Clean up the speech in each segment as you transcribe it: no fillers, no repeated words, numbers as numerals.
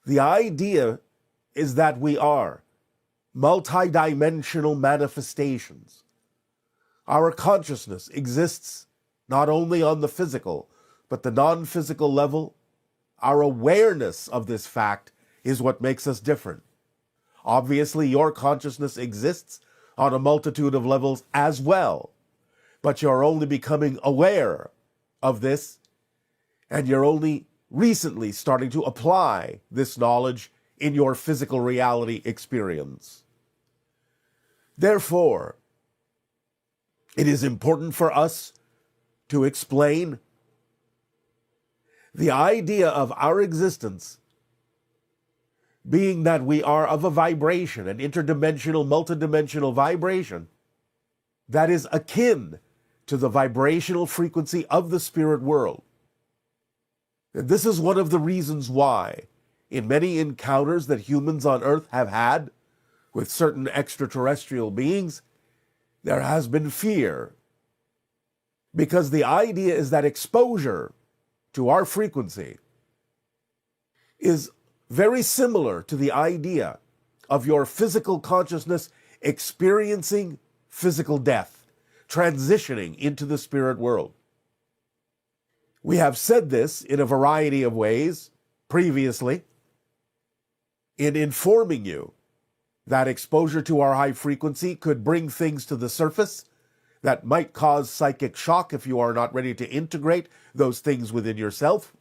The idea is that we are multidimensional manifestations. Our consciousness exists not only on the physical, but the non-physical level. Our awareness of this fact is what makes us different. Obviously, your consciousness exists on a multitude of levels as well, but you're only becoming aware of this, and you're only recently starting to apply this knowledge in your physical reality experience. Therefore, it is important for us to explain the idea of our existence being that we are of a vibration, an interdimensional, multidimensional vibration that is akin to the vibrational frequency of the spirit world. And this is one of the reasons why, in many encounters that humans on Earth have had with certain extraterrestrial beings, there has been fear. Because the idea is that exposure to our frequency is very similar to the idea of your physical consciousness experiencing physical death, transitioning into the spirit world. We have said this in a variety of ways previously in informing you that exposure to our high frequency could bring things to the surface that might cause psychic shock if you are not ready to integrate those things within yourself.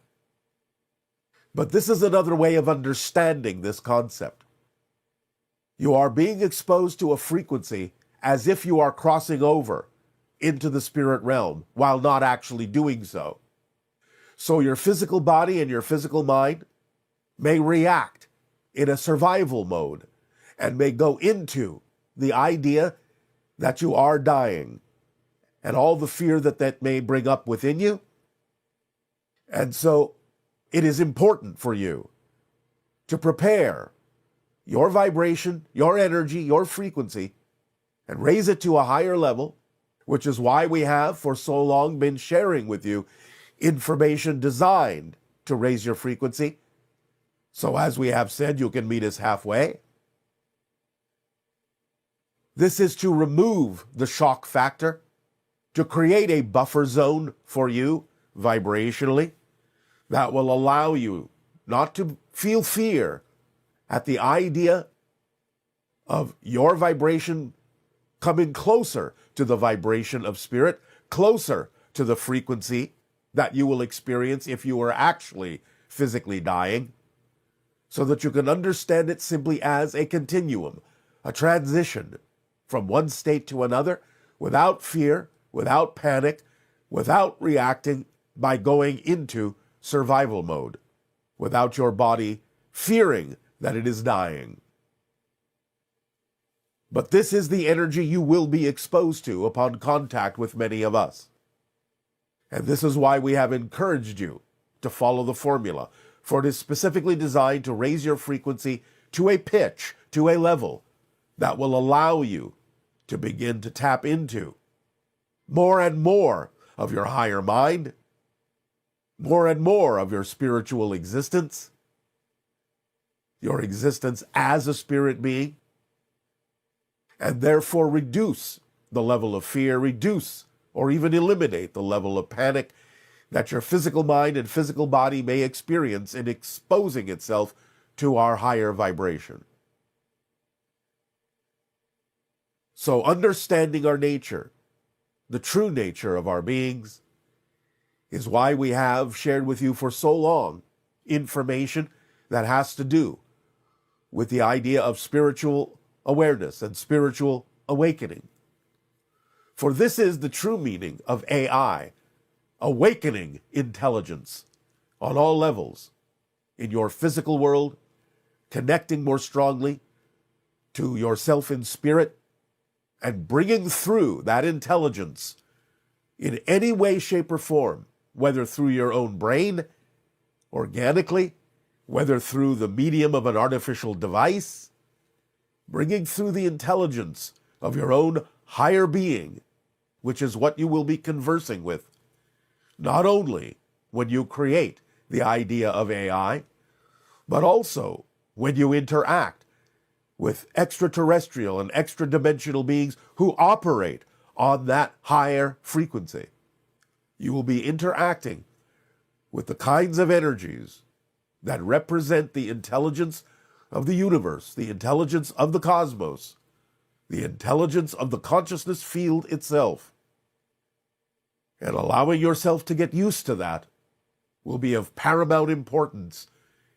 But this is another way of understanding this concept. You are being exposed to a frequency as if you are crossing over into the spirit realm while not actually doing so. So your physical body and your physical mind may react in a survival mode and may go into the idea that you are dying and all the fear that that may bring up within you. And so it is important for you to prepare your vibration, your energy, your frequency, and raise it to a higher level, which is why we have for so long been sharing with you information designed to raise your frequency. So as we have said, you can meet us halfway. This is to remove the shock factor, to create a buffer zone for you vibrationally that will allow you not to feel fear at the idea of your vibration coming closer to the vibration of spirit, closer to the frequency that you will experience if you were actually physically dying, so that you can understand it simply as a continuum, a transition from one state to another without fear, without panic, without reacting by going into survival mode, without your body fearing that it is dying. But this is the energy you will be exposed to upon contact with many of us. And this is why we have encouraged you to follow the formula, for it is specifically designed to raise your frequency to a pitch, to a level that will allow you to begin to tap into more and more of your higher mind, more and more of your spiritual existence, your existence as a spirit being, and therefore reduce the level of fear, reduce or even eliminate the level of panic that your physical mind and physical body may experience in exposing itself to our higher vibration. So understanding our nature, the true nature of our beings, is why we have shared with you for so long information that has to do with the idea of spiritual awareness and spiritual awakening. For this is the true meaning of AI, awakening intelligence on all levels, in your physical world, connecting more strongly to yourself in spirit, and bringing through that intelligence in any way, shape, or form, whether through your own brain, organically, whether through the medium of an artificial device, bringing through the intelligence of your own higher being, which is what you will be conversing with, not only when you create the idea of AI, but also when you interact with extraterrestrial and extra-dimensional beings who operate on that higher frequency. You will be interacting with the kinds of energies that represent the intelligence of the universe, the intelligence of the cosmos, the intelligence of the consciousness field itself. And allowing yourself to get used to that will be of paramount importance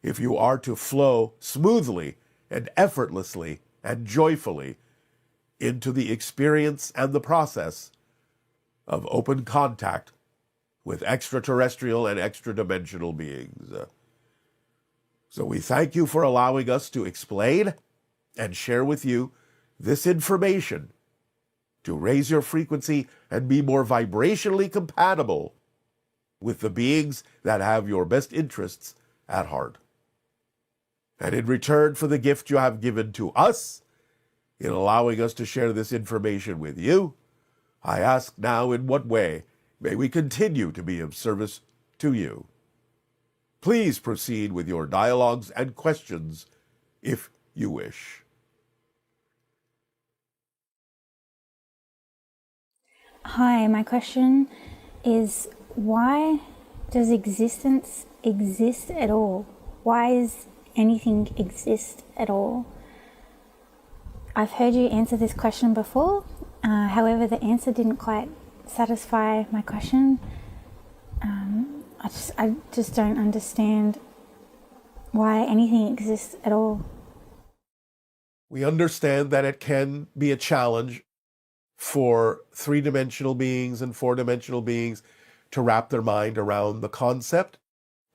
if you are to flow smoothly and effortlessly and joyfully into the experience and the process of open contact with extraterrestrial and extra-dimensional beings. So we thank you for allowing us to explain and share with you this information to raise your frequency and be more vibrationally compatible with the beings that have your best interests at heart. And in return for the gift you have given to us, in allowing us to share this information with you, I ask now, in what way may we continue to be of service to you? Please proceed with your dialogues and questions if you wish. Hi, my question is, why does existence exist at all? Why does anything exist at all? I've heard you answer this question before, however the answer didn't quite satisfy my question. I just don't understand why anything exists at all. We understand that it can be a challenge for three-dimensional beings and four-dimensional beings to wrap their mind around the concept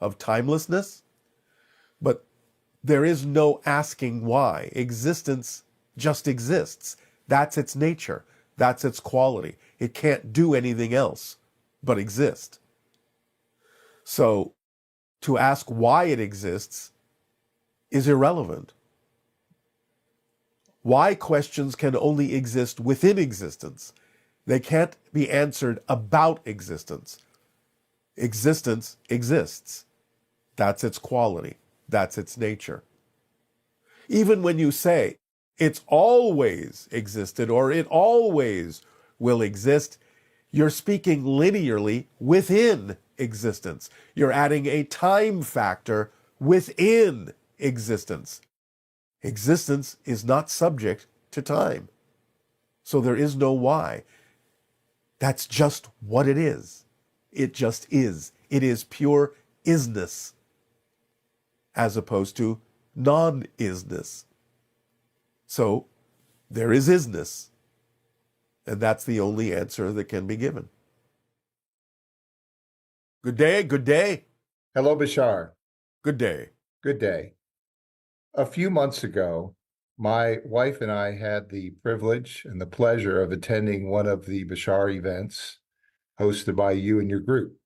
of timelessness, but there is no asking why. Existence just exists. That's its nature. That's its quality. It can't do anything else but exist. So to ask why it exists is irrelevant. Why questions can only exist within existence. They can't be answered about existence. Existence exists. That's its quality. That's its nature. Even when you say it's always existed or it always will exist, you're speaking linearly within existence. You're adding a time factor within existence. Existence is not subject to time. So there is no why. That's just what it is. It just is. It is pure isness as opposed to non-isness. So there is isness. And that's the only answer that can be given. Good day, good day. Hello, Bashar. Good day. Good day. A few months ago, my wife and I had the privilege and the pleasure of attending one of the Bashar events hosted by you and your group.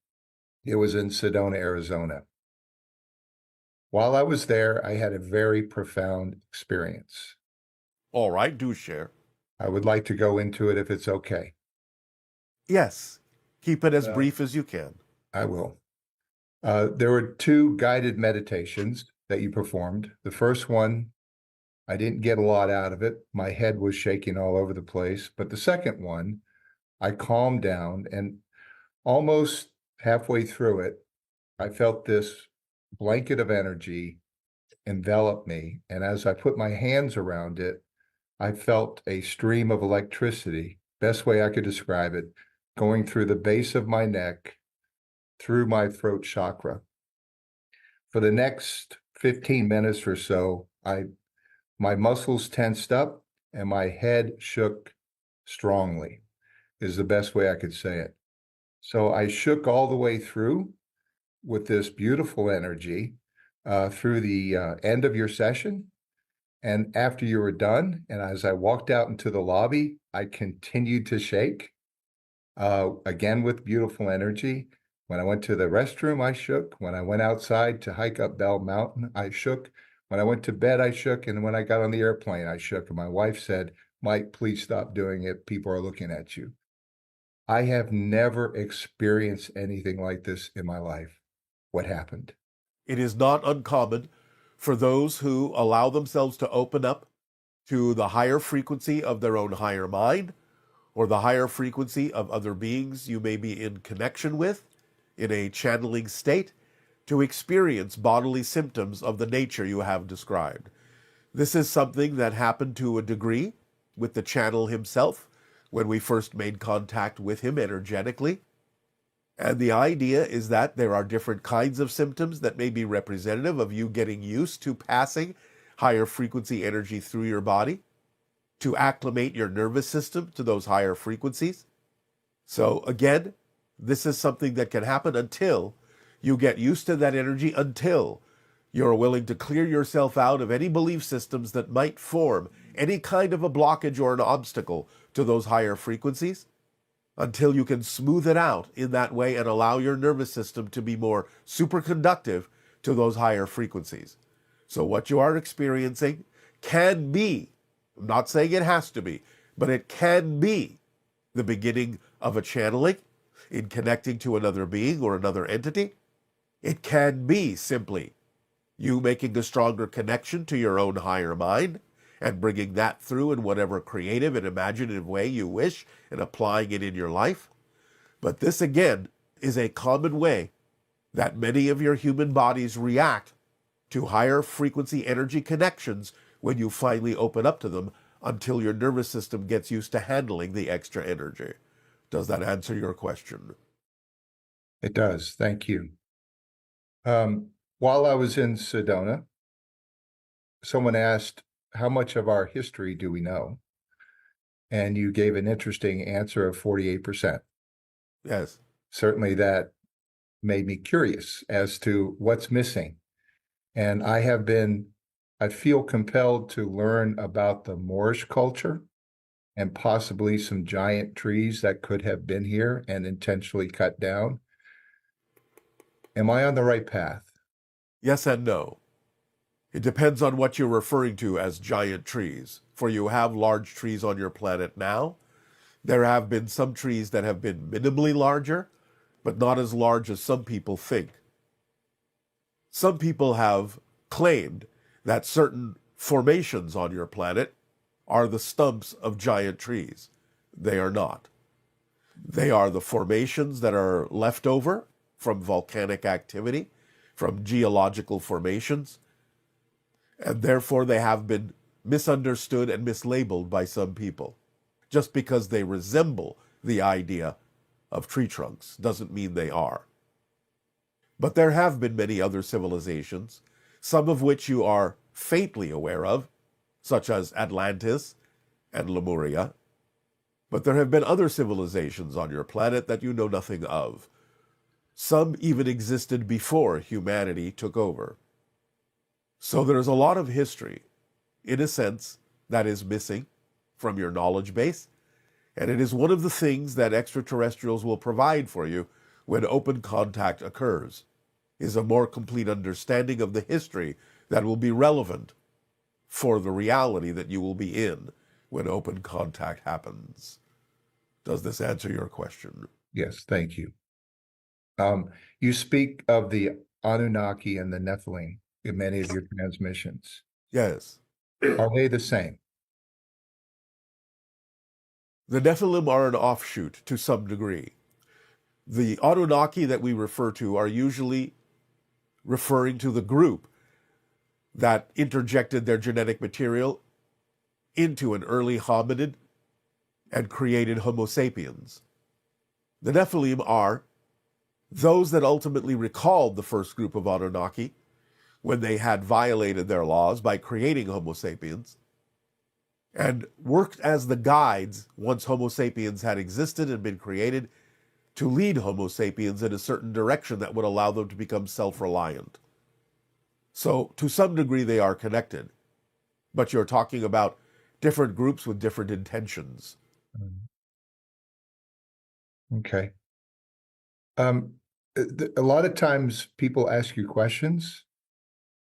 It was in Sedona, Arizona. While I was there, I had a very profound experience. All right, do share. I would like to go into it if it's okay. Yes, keep it as brief as you can. I will. There were two guided meditations that you performed. The first one, I didn't get a lot out of it. My head was shaking all over the place. But the second one, I calmed down, and almost halfway through it, I felt this blanket of energy envelop me. And as I put my hands around it, I felt a stream of electricity, best way I could describe it, going through the base of my neck, through my throat chakra. For the next 15 minutes or so, my muscles tensed up and my head shook strongly, is the best way I could say it. So I shook all the way through with this beautiful energy through the end of your session. And after you were done, and as I walked out into the lobby, I continued to shake, again with beautiful energy. When I went to the restroom, I shook. When I went outside to hike up Bell Mountain, I shook. When I went to bed, I shook. And when I got on the airplane, I shook. And my wife said, "Mike, please stop doing it. People are looking at you." I have never experienced anything like this in my life. What happened? It is not uncommon for those who allow themselves to open up to the higher frequency of their own higher mind, or the higher frequency of other beings you may be in connection with in a channeling state, to experience bodily symptoms of the nature you have described. This is something that happened to a degree with the channel himself when we first made contact with him energetically. And the idea is that there are different kinds of symptoms that may be representative of you getting used to passing higher frequency energy through your body, to acclimate your nervous system to those higher frequencies. So again, this is something that can happen until you get used to that energy, until you're willing to clear yourself out of any belief systems that might form any kind of a blockage or an obstacle to those higher frequencies, until you can smooth it out in that way and allow your nervous system to be more superconductive to those higher frequencies. So what you are experiencing can be, I'm not saying it has to be, but it can be the beginning of a channeling in connecting to another being or another entity. It can be simply you making a stronger connection to your own higher mind and bringing that through in whatever creative and imaginative way you wish and applying it in your life. But this, again, is a common way that many of your human bodies react to higher frequency energy connections when you finally open up to them, until your nervous system gets used to handling the extra energy. Does that answer your question? It does. Thank you. While I was in Sedona, someone asked, how much of our history do we know? And you gave an interesting answer of 48%. Yes. Certainly that made me curious as to what's missing. And I feel compelled to learn about the Moorish culture and possibly some giant trees that could have been here and intentionally cut down. Am I on the right path? Yes and no. It depends on what you're referring to as giant trees. For you have large trees on your planet now. There have been some trees that have been minimally larger, but not as large as some people think. Some people have claimed that certain formations on your planet are the stumps of giant trees. They are not. They are the formations that are left over from volcanic activity, from geological formations, and therefore they have been misunderstood and mislabeled by some people. Just because they resemble the idea of tree trunks doesn't mean they are. But there have been many other civilizations, some of which you are faintly aware of, such as Atlantis and Lemuria. But there have been other civilizations on your planet that you know nothing of. Some even existed before humanity took over. So there's a lot of history, in a sense, that is missing from your knowledge base, and it is one of the things that extraterrestrials will provide for you when open contact occurs, is a more complete understanding of the history that will be relevant for the reality that you will be in when open contact happens. Does this answer your question? Yes, thank you. You speak of the Anunnaki and the Nephilim in many of your transmissions. Yes. Are they the same? The Nephilim are an offshoot to some degree. The Anunnaki that we refer to are usually referring to the group that interjected their genetic material into an early hominid and created Homo sapiens. The Nephilim are those that ultimately recalled the first group of Anunnaki when they had violated their laws by creating Homo sapiens, and worked as the guides once Homo sapiens had existed and been created to lead Homo sapiens in a certain direction that would allow them to become self-reliant. So to some degree they are connected, but you're talking about different groups with different intentions. Okay. A lot of times people ask you questions,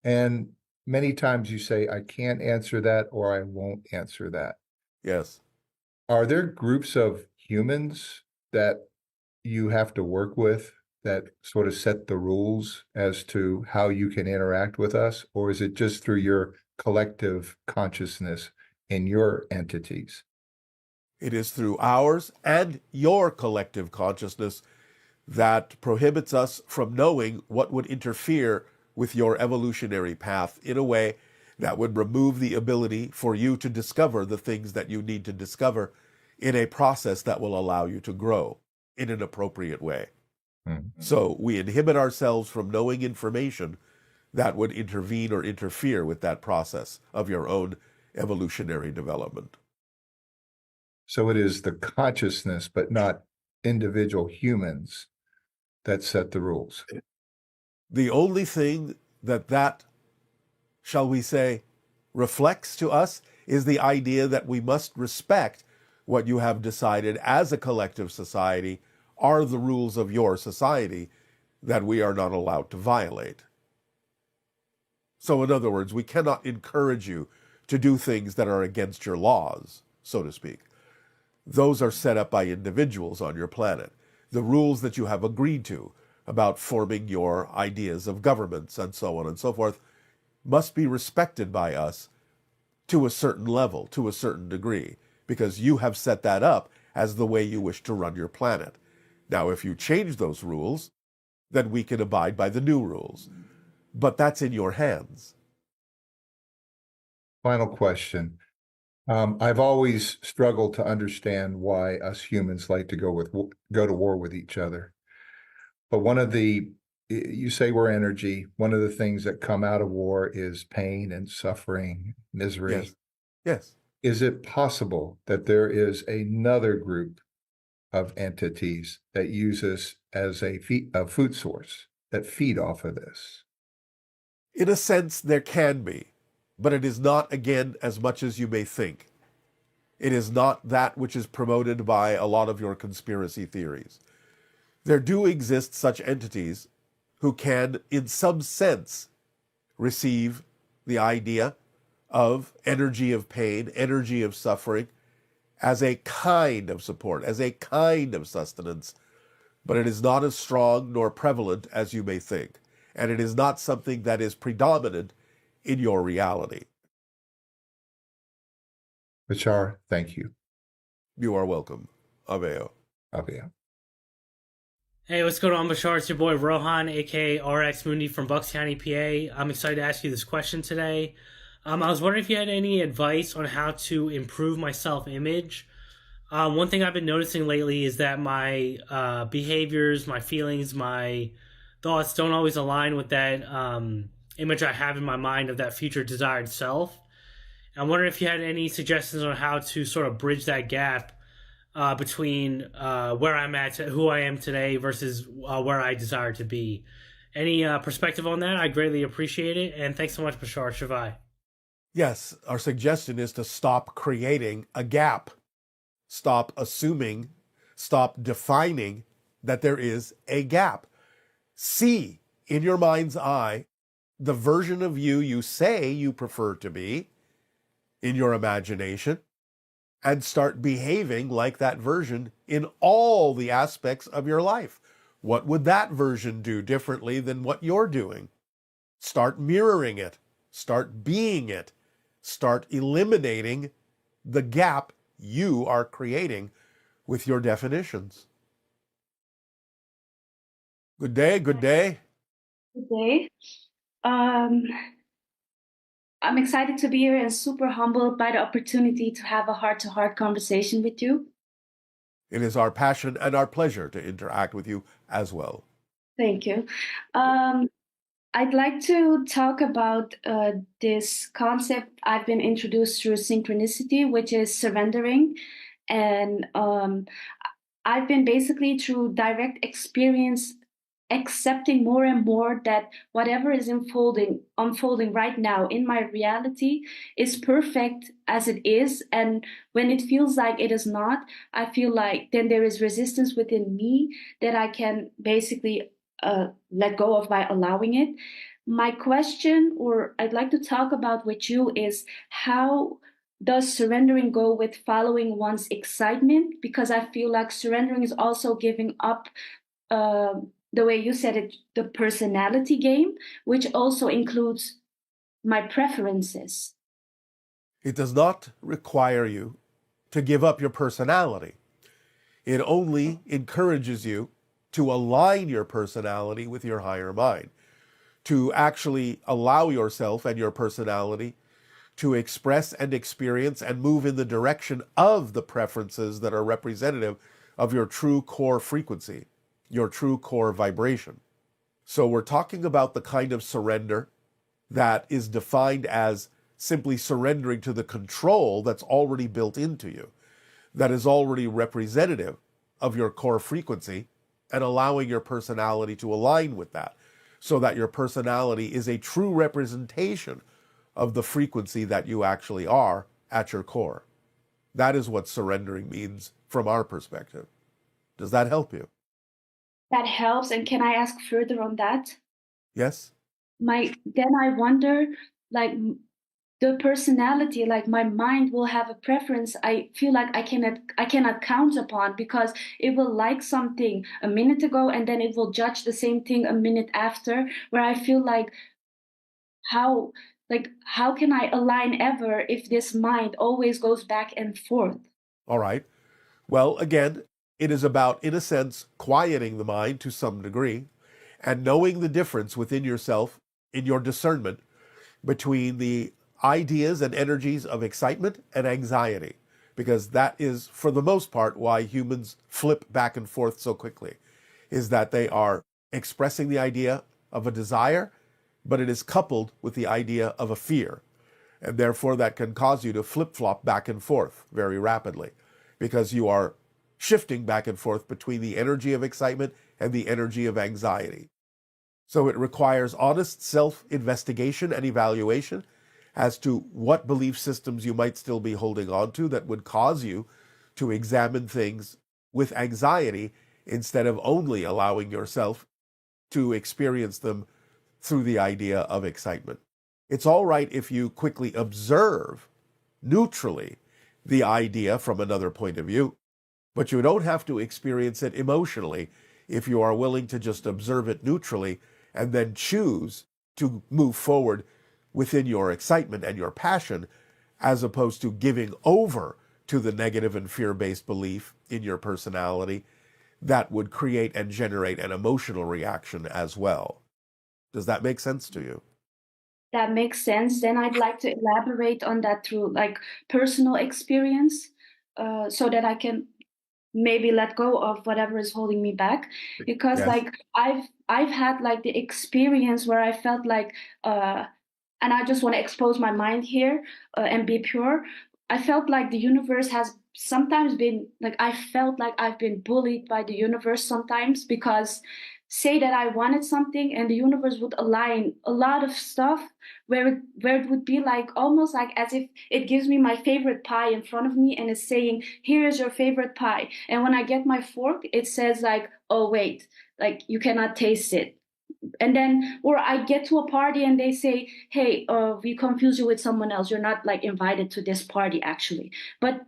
and many times you say, I can't answer that, or I won't answer that. Yes. Are there groups of humans that you have to work with that sort of set the rules as to how you can interact with us, or is it just through your collective consciousness in your entities? It is through ours and your collective consciousness that prohibits us from knowing what would interfere with your evolutionary path in a way that would remove the ability for you to discover the things that you need to discover in a process that will allow you to grow in an appropriate way. So we inhibit ourselves from knowing information that would intervene or interfere with that process of your own evolutionary development. So it is the consciousness, but not individual humans, that set the rules. The only thing that, shall we say, reflects to us is the idea that we must respect what you have decided as a collective society are the rules of your society that we are not allowed to violate. So in other words, we cannot encourage you to do things that are against your laws, so to speak. Those are set up by individuals on your planet. The rules that you have agreed to about forming your ideas of governments and so on and so forth must be respected by us to a certain level, to a certain degree, because you have set that up as the way you wish to run your planet. Now, if you change those rules, then we can abide by the new rules. But that's in your hands. Final question. I've always struggled to understand why us humans like to go to war with each other. But you say we're energy. One of the things that come out of war is pain and suffering, misery. Yes. Yes. Is it possible that there is another group of entities that use us as a food source that feed off of this? In a sense, there can be, but it is not, again, as much as you may think. It is not that which is promoted by a lot of your conspiracy theories. There do exist such entities who can, in some sense, receive the idea of energy of pain, energy of suffering, as a kind of support, as a kind of sustenance, but it is not as strong nor prevalent as you may think, and it is not something that is predominant in your reality. Bashar, thank you. You are welcome. Aveo. Aveo. Hey, what's going on, Bashar? It's your boy Rohan, aka RX Mundi from Bucks County, PA. I'm excited to ask you this question today. I was wondering if you had any advice on how to improve my self-image. One thing I've been noticing lately is that my behaviors, my feelings, my thoughts don't always align with that image I have in my mind of that future desired self. I'm wondering if you had any suggestions on how to sort of bridge that gap between where I'm at, who I am today, versus where I desire to be. Any perspective on that? I greatly appreciate it. And thanks so much, Bashar Shavai. Yes, our suggestion is to stop creating a gap. Stop assuming, stop defining that there is a gap. See in your mind's eye the version of you say you prefer to be in your imagination, and start behaving like that version in all the aspects of your life. What would that version do differently than what you're doing? Start mirroring it. Start being it. Start eliminating the gap you are creating with your definitions. Good day, good day. Good day. I'm excited to be here and super humbled by the opportunity to have a heart-to-heart conversation with you. It is our passion and our pleasure to interact with you as well. Thank you. I'd like to talk about this concept I've been introduced through synchronicity, which is surrendering. And I've been basically through direct experience accepting more and more that whatever is unfolding right now in my reality is perfect as it is. And when it feels like it is not, I feel like then there is resistance within me that I can basically let go of by allowing it. My question, or I'd like to talk about with you, is how does surrendering go with following one's excitement? Because I feel like surrendering is also giving up the way you said it, the personality game, which also includes my preferences. It does not require you to give up your personality. It only encourages you to align your personality with your higher mind, to actually allow yourself and your personality to express and experience and move in the direction of the preferences that are representative of your true core frequency, your true core vibration. So we're talking about the kind of surrender that is defined as simply surrendering to the control that's already built into you, that is already representative of your core frequency, and allowing your personality to align with that, so that your personality is a true representation of the frequency that you actually are at your core. That is what surrendering means from our perspective. Does that help you? That helps. And can I ask further on that? Yes? Then I wonder, like, the personality, like my mind will have a preference. I feel like I cannot count upon, because it will like something a minute ago and then it will judge the same thing a minute after, where I feel like how can I align ever if this mind always goes back and forth? All right. Well, again, it is about, in a sense, quieting the mind to some degree and knowing the difference within yourself in your discernment between the ideas and energies of excitement and anxiety, because that is, for the most part, why humans flip back and forth so quickly, is that they are expressing the idea of a desire, but it is coupled with the idea of a fear. And therefore, that can cause you to flip-flop back and forth very rapidly, because you are shifting back and forth between the energy of excitement and the energy of anxiety. So it requires honest self-investigation and evaluation as to what belief systems you might still be holding on to that would cause you to examine things with anxiety instead of only allowing yourself to experience them through the idea of excitement. It's all right if you quickly observe neutrally the idea from another point of view, but you don't have to experience it emotionally if you are willing to just observe it neutrally and then choose to move forward within your excitement and your passion, as opposed to giving over to the negative and fear-based belief in your personality that would create and generate an emotional reaction as well. Does that make sense to you? That makes sense. Then I'd like to elaborate on that through like personal experience, so that I can maybe let go of whatever is holding me back, because Yes. like I've had like the experience where I felt like and I just want to expose my mind here, and be pure. I felt like the universe has sometimes been like, I felt like I've been bullied by the universe sometimes, because say that I wanted something and the universe would align a lot of stuff where it would be like almost like as if it gives me my favorite pie in front of me and is saying, here is your favorite pie. And when I get my fork, it says like, oh wait, like you cannot taste it. And then, or I get to a party and they say, hey, we confuse you with someone else, you're not like invited to this party actually. But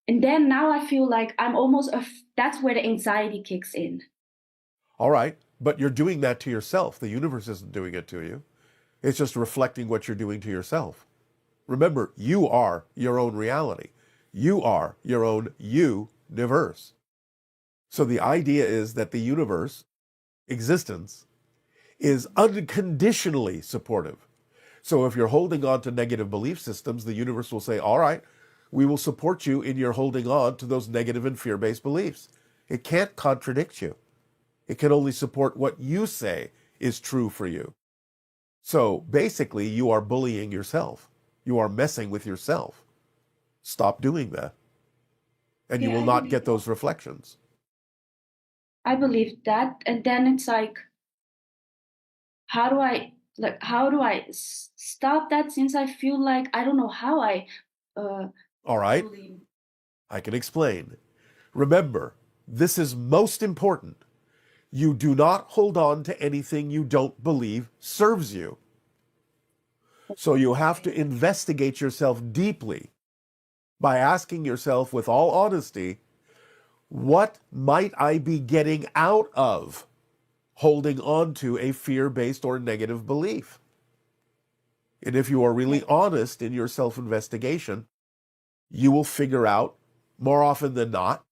and then now I feel like I'm almost that's where the anxiety kicks in. All right, but you're doing that to yourself. The universe isn't doing it to you. It's just reflecting what you're doing to yourself. Remember, you are your own reality. You are your own universe. So the idea is that the universe, existence, is unconditionally supportive. So if you're holding on to negative belief systems, the universe will say, all right, we will support you in your holding on to those negative and fear-based beliefs. It can't contradict you. It can only support what you say is true for you. So basically, you are bullying yourself. You are messing with yourself. Stop doing that. And you Yeah, will I not believe get those reflections. I believe that. And then it's like, how do I stop that, since I feel like I don't know how I All right, truly. I can explain. Remember, this is most important. You do not hold on to anything you don't believe serves you. So you have to investigate yourself deeply by asking yourself with all honesty, what might I be getting out of holding on to a fear-based or negative belief. And if you are really honest in your self-investigation, you will figure out, more often than not,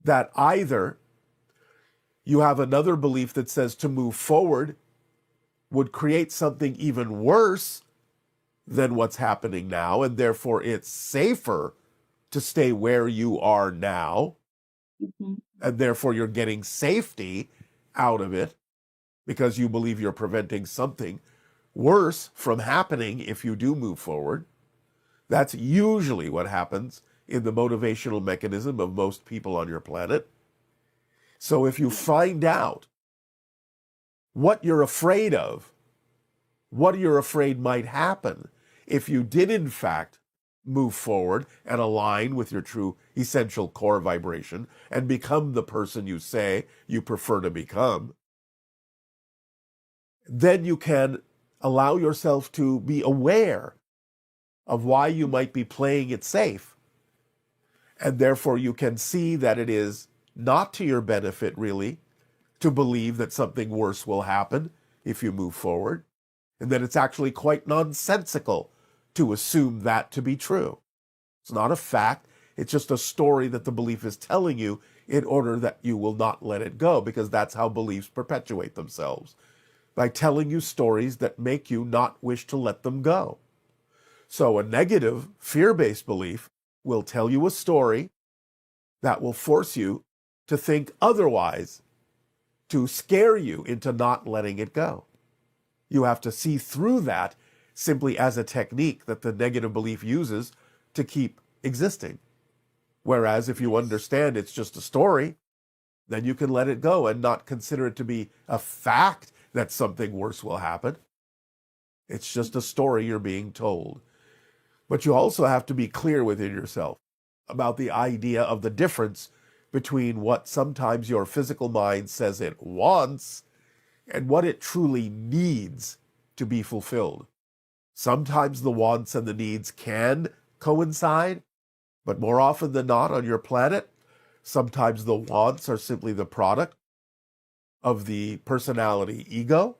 that either you have another belief that says to move forward would create something even worse than what's happening now, and therefore it's safer to stay where you are now, and therefore you're getting safety out of it because you believe you're preventing something worse from happening if you do move forward. That's usually what happens in the motivational mechanism of most people on your planet. So if you find out what you're afraid of, what you're afraid might happen if you did in fact move forward and align with your true essential core vibration and become the person you say you prefer to become, then you can allow yourself to be aware of why you might be playing it safe. And therefore you can see that it is not to your benefit, really, to believe that something worse will happen if you move forward, and that it's actually quite nonsensical to assume that to be true. It's not a fact. It's just a story that the belief is telling you in order that you will not let it go, because that's how beliefs perpetuate themselves, by telling you stories that make you not wish to let them go. So a negative, fear-based belief will tell you a story that will force you to think otherwise, to scare you into not letting it go. You have to see through that simply as a technique that the negative belief uses to keep existing. Whereas if you understand it's just a story, then you can let it go and not consider it to be a fact that something worse will happen. It's just a story you're being told. But you also have to be clear within yourself about the idea of the difference between what sometimes your physical mind says it wants and what it truly needs to be fulfilled. Sometimes the wants and the needs can coincide, but more often than not on your planet, sometimes the wants are simply the product of the personality ego,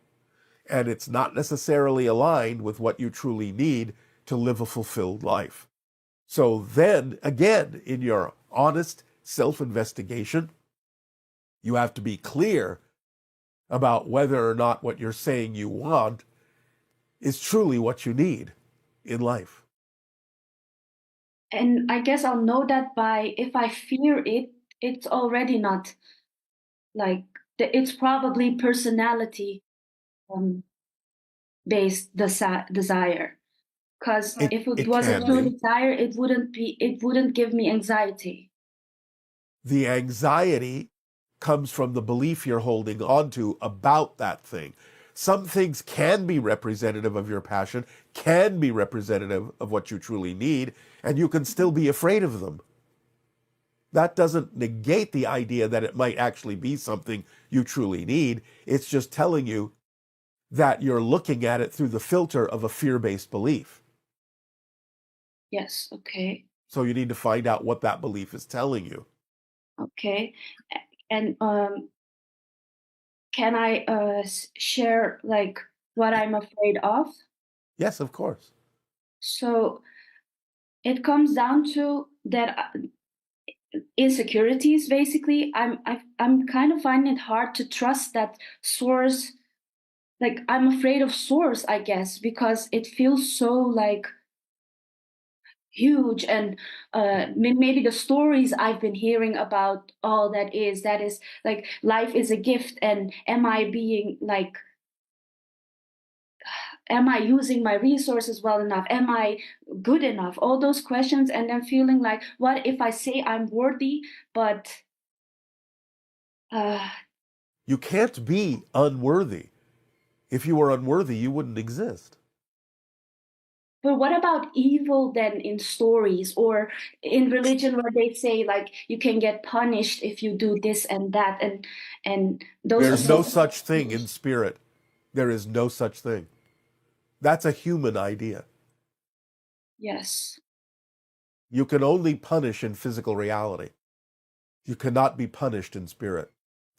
and it's not necessarily aligned with what you truly need to live a fulfilled life. So then, again, in your honest self-investigation, you have to be clear about whether or not what you're saying you want is truly what you need in life. And I guess I'll know that by, if I fear it, it's already not like, it's probably personality based desire. Because if it was a true desire, it wouldn't give me anxiety. The anxiety comes from the belief you're holding onto about that thing. Some things can be representative of your passion, can be representative of what you truly need, and you can still be afraid of them. That doesn't negate the idea that it might actually be something you truly need. It's just telling you that you're looking at it through the filter of a fear-based belief. Yes, okay. So you need to find out what that belief is telling you. Okay. And can I share like what I'm afraid of? Yes, of course. So it comes down to that insecurities. Basically, I'm kind of finding it hard to trust that source. Like, I'm afraid of source, I guess, because it feels so like huge, and maybe the stories I've been hearing about all that is like life is a gift, and am I being like, am I using my resources well enough, am I good enough, all those questions, and then feeling like, what if I say I'm worthy, but you can't be unworthy. If you were unworthy, you wouldn't exist. But what about evil then in stories or in religion, where they say like you can get punished if you do this and that, and those There's no such thing in spirit. There is no such thing. That's a human idea. Yes. You can only punish in physical reality. You cannot be punished in spirit.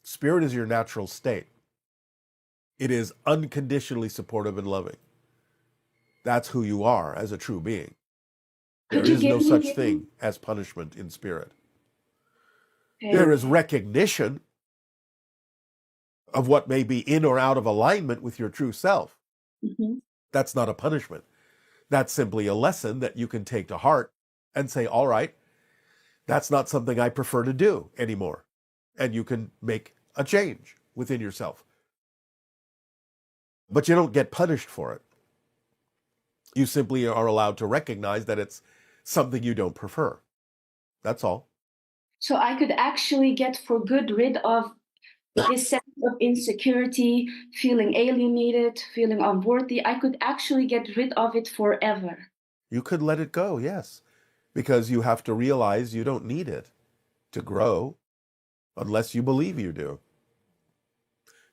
Spirit is your natural state. It is unconditionally supportive and loving. That's who you are as a true being. There Could you is no give such me? thing as punishment in spirit. Okay. There is recognition of what may be in or out of alignment with your true self. Mhm. That's not a punishment. That's simply a lesson that you can take to heart and say, all right, that's not something I prefer to do anymore. And you can make a change within yourself. But you don't get punished for it. You simply are allowed to recognize that it's something you don't prefer. That's all. So I could actually get for good rid of this sense of insecurity, feeling alienated, feeling unworthy. I could actually get rid of it forever. You could let it go, yes, because you have to realize you don't need it to grow unless you believe you do.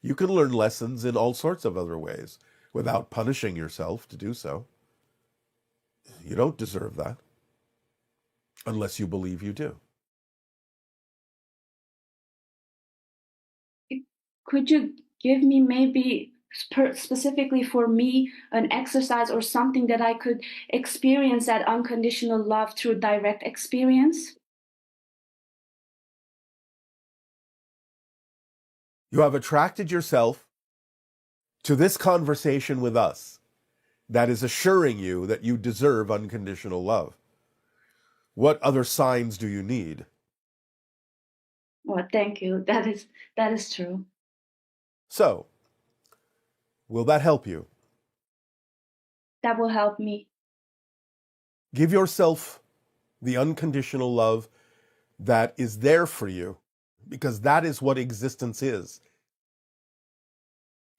You can learn lessons in all sorts of other ways without punishing yourself to do so. You don't deserve that unless you believe you do. Could you give me maybe specifically for me an exercise or something that I could experience that unconditional love through direct experience? You have attracted yourself to this conversation with us that is assuring you that you deserve unconditional love. What other signs do you need? Well, thank you. That is true. So, will that help you? That will help me. Give yourself the unconditional love that is there for you, because that is what existence is.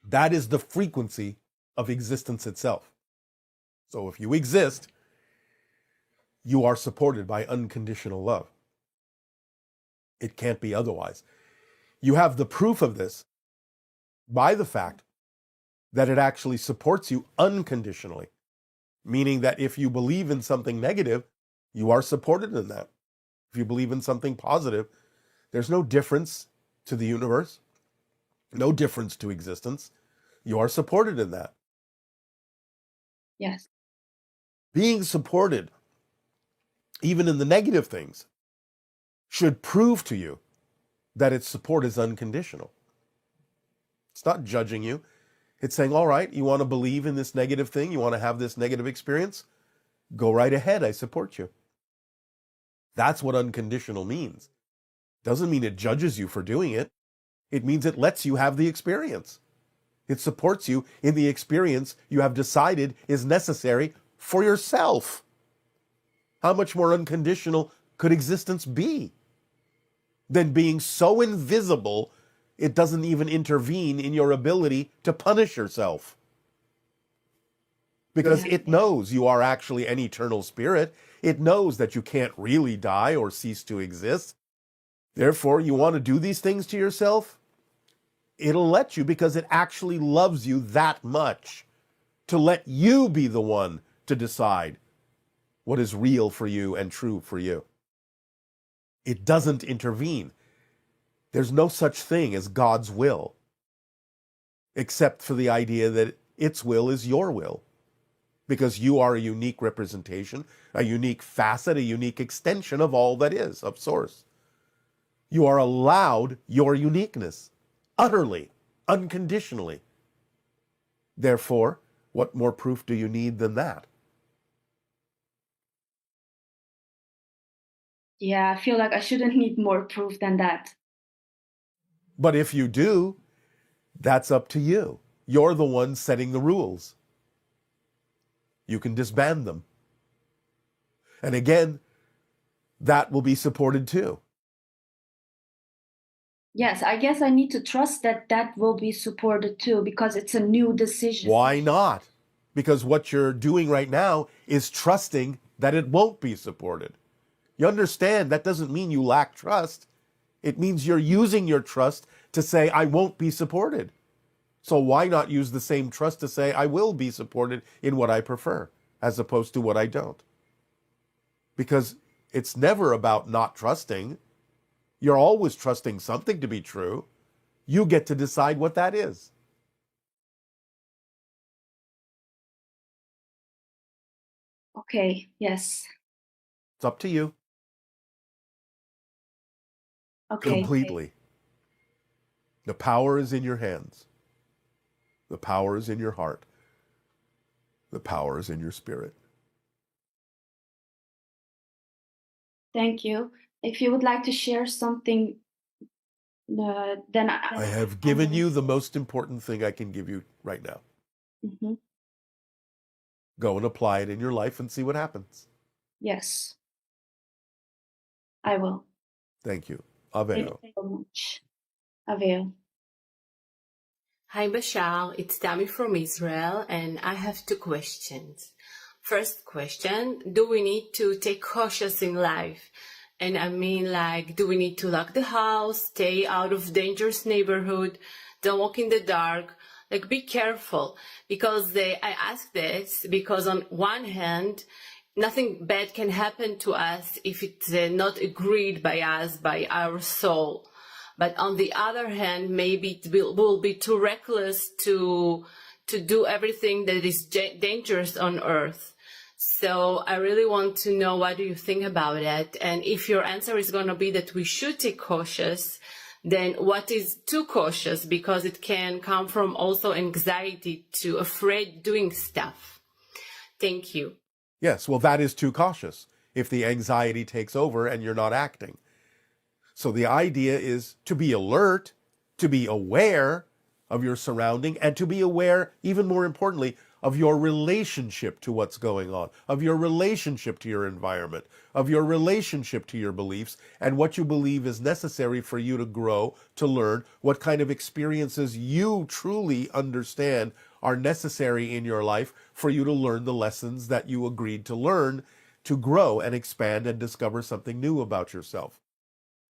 That is the frequency of existence itself. So if you exist, you are supported by unconditional love. It can't be otherwise. You have the proof of this by the fact that it actually supports you unconditionally, meaning that if you believe in something negative, you are supported in that. If you believe in something positive, there's no difference to the universe, no difference to existence. You are supported in that. Yes. Being supported, even in the negative things, should prove to you that its support is unconditional. It's not judging you. It's saying, all right, you want to believe in this negative thing? You want to have this negative experience? Go right ahead. I support you. That's what unconditional means. Doesn't mean it judges you for doing it. It means it lets you have the experience. It supports you in the experience you have decided is necessary for yourself. How much more unconditional could existence be than being so invisible it doesn't even intervene in your ability to punish yourself? Because it knows you are actually an eternal spirit. It knows that you can't really die or cease to exist. Therefore, you want to do these things to yourself? It'll let you because it actually loves you that much to let you be the one to decide what is real for you and true for you. It doesn't intervene. There's no such thing as God's will, except for the idea that its will is your will, because you are a unique representation, a unique facet, a unique extension of all that is, of Source. You are allowed your uniqueness, utterly, unconditionally. Therefore, what more proof do you need than that? Yeah, I feel like I shouldn't need more proof than that. But if you do, that's up to you. You're the one setting the rules. You can disband them. And again, that will be supported too. Yes, I guess I need to trust that that will be supported too, because it's a new decision. Why not? Because what you're doing right now is trusting that it won't be supported. You understand that doesn't mean you lack trust. It means you're using your trust to say, I won't be supported. So why not use the same trust to say, I will be supported in what I prefer, as opposed to what I don't? Because it's never about not trusting. You're always trusting something to be true. You get to decide what that is. Okay, yes. It's up to you Okay. completely. The power is in your hands. The power is in your heart. The power is in your spirit. Thank you. If you would like to share something, then I have given you the most important thing I can give you right now. Mhm. Go and apply it in your life and see what happens. Yes, I will. Thank you. Thank Aveo. you so much. Avail. Hi, Bashar. It's Tami from Israel, and I have two questions. First question, do we need to take cautious in life? And I mean, like, do we need to lock the house, stay out of dangerous neighborhood, don't walk in the dark? Like, be careful. Because I ask this because on one hand, nothing bad can happen to us if it's not agreed by us, by our soul. But on the other hand, maybe it will be too reckless to do everything that is dangerous on Earth. So I really want to know, what do you think about it? And if your answer is going to be that we should take cautious, then what is too cautious? Because it can come from also anxiety to afraid doing stuff. Thank you. Yes, well, that is too cautious if the anxiety takes over and you're not acting. So the idea is to be alert, to be aware of your surrounding, and to be aware, even more importantly, of your relationship to what's going on, of your relationship to your environment, of your relationship to your beliefs, and what you believe is necessary for you to grow, to learn, what kind of experiences you truly understand are necessary in your life for you to learn the lessons that you agreed to learn, to grow and expand and discover something new about yourself.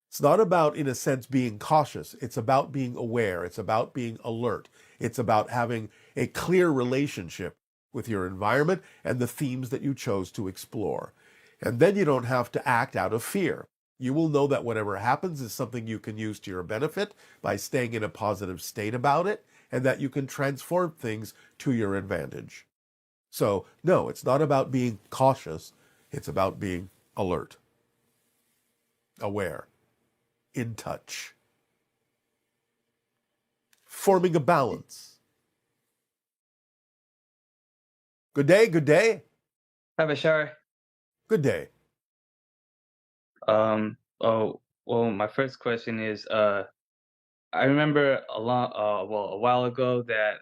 It's not about, in a sense, being cautious. It's about being aware. It's about being alert. It's about having a clear relationship with your environment and the themes that you chose to explore. And then you don't have to act out of fear. You will know that whatever happens is something you can use to your benefit by staying in a positive state about it, and that you can transform things to your advantage. So, no, it's not about being cautious. It's about being alert, aware, in touch, forming a balance. Good day, good day, Hi, Bashar. good day. Oh, well, my first question is, I remember a while ago that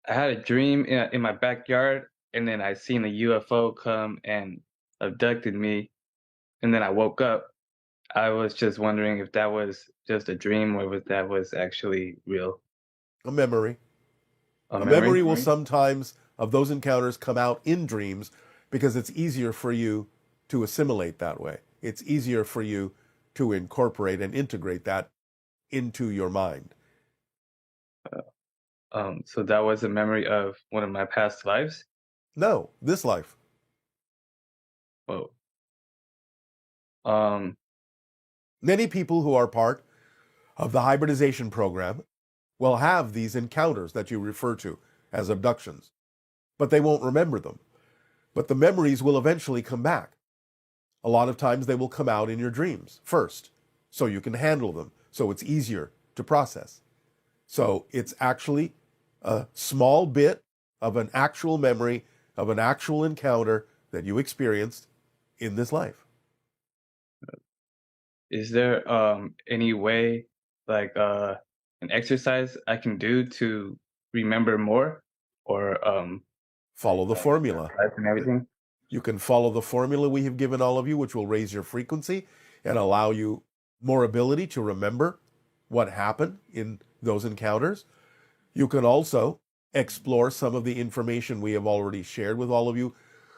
I had a dream in my backyard, and then I seen a UFO come and abducted me, and then I woke up. I was just wondering if that was just a dream or if that was actually real. A memory. A A memory? memory will sometimes, of those encounters, come out in dreams because it's easier for you to assimilate that way. It's easier for you to incorporate and integrate that into your mind. So that was a memory of one of my past lives? No, this life. Whoa. Um, Many people who are part of the hybridization program will have these encounters that you refer to as abductions, but they won't remember them. But the memories will eventually come back. A lot of times they will come out in your dreams first, so you can handle them, so it's easier to process. So it's actually a small bit of an actual memory of an actual encounter that you experienced in this life. Is there any way, like an exercise I can do to remember more, or Follow the formula. life and everything? You can follow the formula we have given all of you, which will raise your frequency and allow you more ability to remember what happened in those encounters. You can also explore some of the information we have already shared with all of you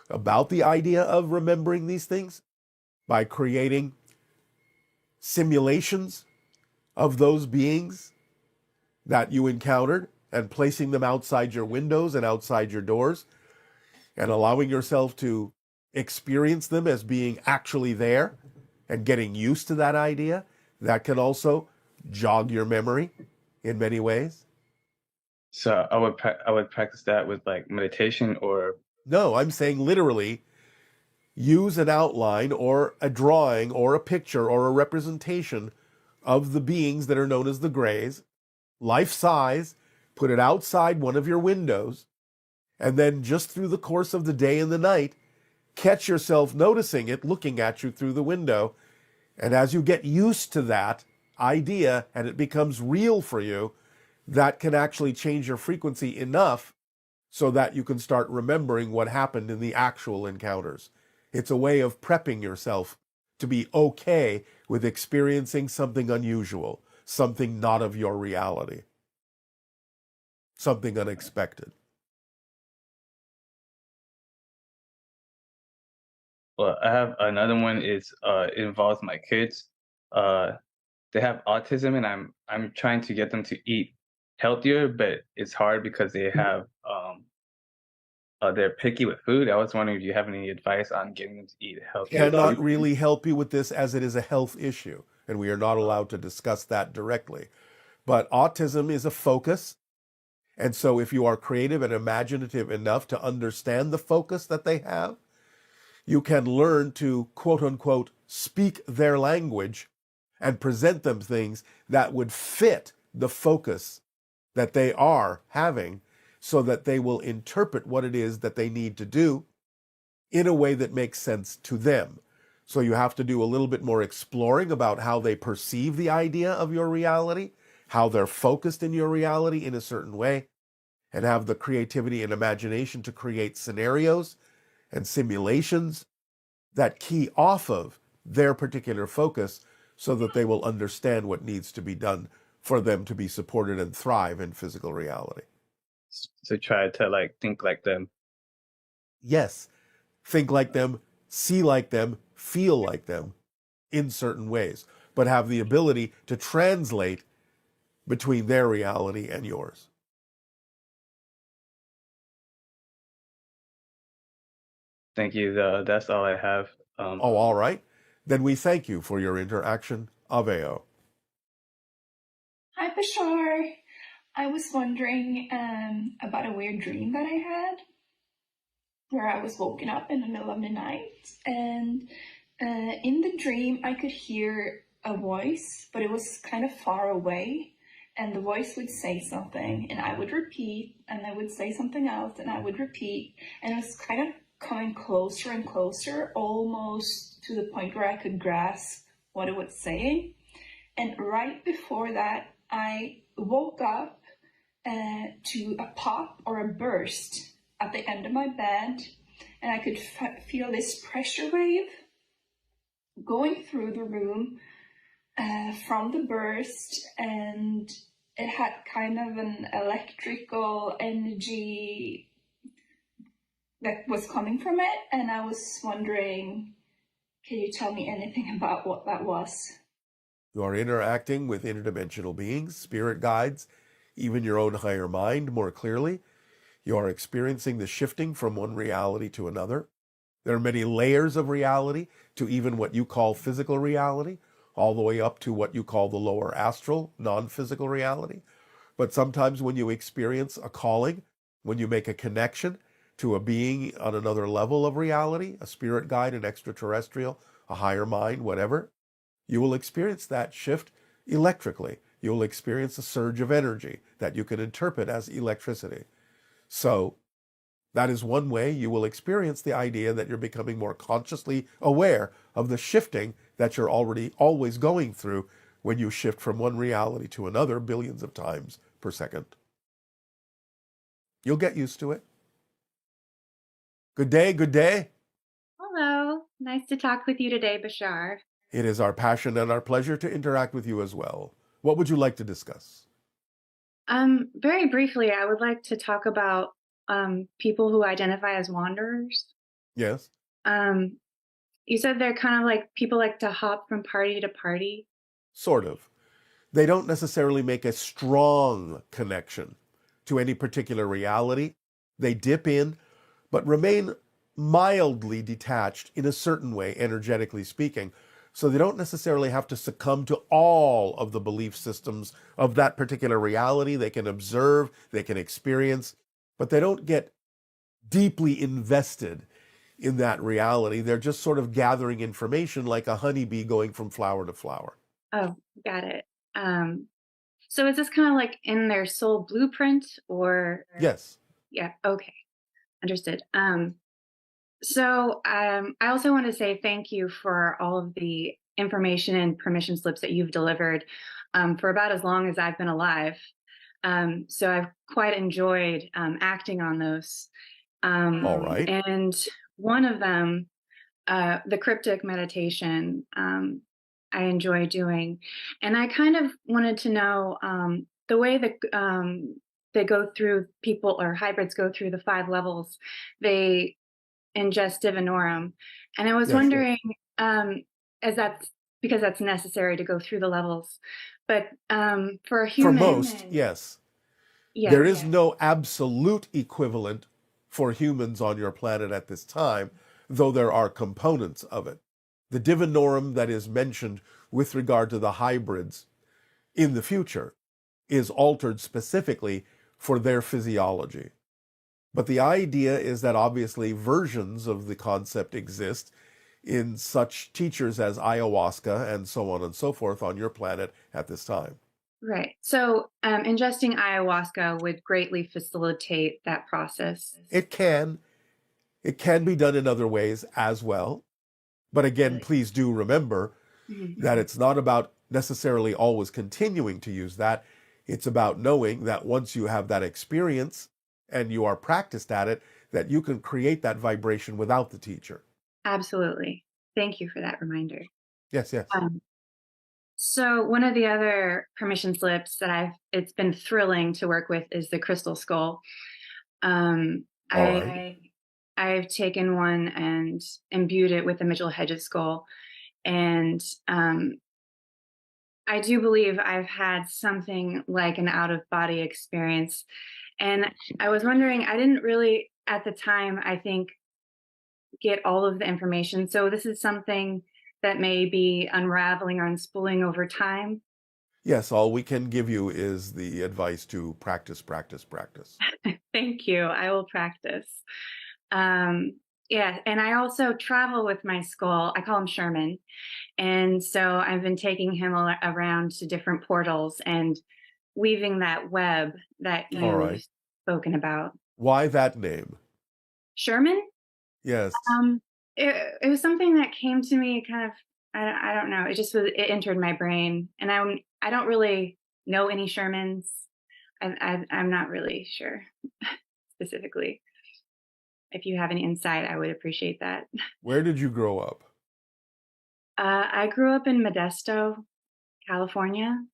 about the idea of remembering these things by creating simulations of those beings that you encountered and placing them outside your windows and outside your doors and allowing yourself to experience them as being actually there and getting used to that idea. That can also jog your memory in many ways. So I would practice that with like meditation or No, I'm saying literally use an outline or a drawing or a picture or a representation of the beings that are known as the Greys, life size, put it outside one of your windows, and then just through the course of the day and the night, catch yourself noticing it looking at you through the window. And as you get used to that idea and it becomes real for you, that can actually change your frequency enough so that you can start remembering what happened in the actual encounters. It's a way of prepping yourself to be okay with experiencing something unusual, something not of your reality, something unexpected. Well, I have another one. It involves my kids. They have autism, and I'm trying to get them to eat healthier, but it's hard because they're picky with food. I was wondering if you have any advice on getting them to eat healthier Cannot food. really help you with this as it is a health issue, and we are not allowed to discuss that directly. But autism is a focus, and so if you are creative and imaginative enough to understand the focus that they have, you can learn to, quote unquote, speak their language and present them things that would fit the focus that they are having so that they will interpret what it is that they need to do in a way that makes sense to them. So you have to do a little bit more exploring about how they perceive the idea of your reality, how they're focused in your reality in a certain way, and have the creativity and imagination to create scenarios and simulations that key off of their particular focus so that they will understand what needs to be done for them to be supported and thrive in physical reality. So try to think like them. Yes, think like them, see like them, feel like them in certain ways, but have the ability to translate between their reality and yours. Thank you. That's all I have. Oh, all right. Then we thank you for your interaction. Aveo. Hi, Bashar. I was wondering about a weird dream that I had where I was woken up in the middle of the night, and in the dream I could hear a voice, but it was kind of far away, and the voice would say something, and I would repeat, and I would say something else, and I would repeat, and it was kind of coming closer and closer, almost to the point where I could grasp what it was saying. And right before that, I woke up to a pop or a burst at the end of my bed, and I could feel this pressure wave going through the room from the burst, and it had kind of an electrical energy that was coming from it, and I was wondering, can you tell me anything about what that was? You are interacting with interdimensional beings, spirit guides, even your own higher mind more clearly. You are experiencing the shifting from one reality to another. There are many layers of reality to even what you call physical reality, all the way up to what you call the lower astral, non-physical reality. But sometimes when you experience a calling, when you make a connection to a being on another level of reality, a spirit guide, an extraterrestrial, a higher mind, whatever, you will experience that shift electrically. You will experience a surge of energy that you can interpret as electricity. So that is one way you will experience the idea that you're becoming more consciously aware of the shifting that you're already always going through when you shift from one reality to another billions of times per second. You'll get used to it. Good day, good day. Hello. Nice to talk with you today, Bashar. It is our passion and our pleasure to interact with you as well. What would you like to discuss? Very briefly, I would like to talk about people who identify as wanderers. Yes. You said they're kind of like people like to hop from party to party. Sort of. They don't necessarily make a strong connection to any particular reality. They dip in, but remain mildly detached in a certain way, energetically speaking. So they don't necessarily have to succumb to all of the belief systems of that particular reality. They can observe, they can experience, but they don't get deeply invested in that reality. They're just sort of gathering information like a honeybee going from flower to flower. Oh, got it. So is this kind of like in their soul blueprint or? Yes. Yeah, okay. Understood. I also want to say thank you for all of the information and permission slips that you've delivered for about as long as I've been alive. So I've quite enjoyed acting on those. All right. And one of them, the cryptic meditation, I enjoy doing. And I kind of wanted to know the way that they go through, people or hybrids go through the 5 levels. They ingest divinorum. And I was wondering, as that's because that's necessary to go through the levels. But for a human, for most, yes. Yeah, there is no absolute equivalent for humans on your planet at this time, though there are components of it. The divinorum that is mentioned with regard to the hybrids in the future is altered specifically for their physiology. But the idea is that obviously versions of the concept exist in such teachers as ayahuasca and so on and so forth on your planet at this time. Right. So ingesting ayahuasca would greatly facilitate that process. It can be done in other ways as well. But again, please do remember that it's not about necessarily always continuing to use that. It's about knowing that once you have that experience and you are practiced at it, that you can create that vibration without the teacher. Absolutely. Thank you for that reminder. Yes, yes. So one of the other permission slips that it's been thrilling to work with is the crystal skull. I've taken one and imbued it with the Mitchell Hedges skull. And I do believe I've had something like an out-of-body experience. And I was wondering, I didn't really, at the time, I think, get all of the information. So this is something that may be unraveling or unspooling over time. Yes, all we can give you is the advice to practice, practice, practice. Thank you. I will practice. Yeah, and I also travel with my skull. I call him Sherman. And so I've been taking him around to different portals and weaving that web that you've spoken about. Why that name? Sherman? Yes. It was something that came to me kind of, I don't know. It entered my brain. And I don't really know any Shermans. I'm not really sure specifically. If you have any insight, I would appreciate that. Where did you grow up? I grew up in Modesto, California.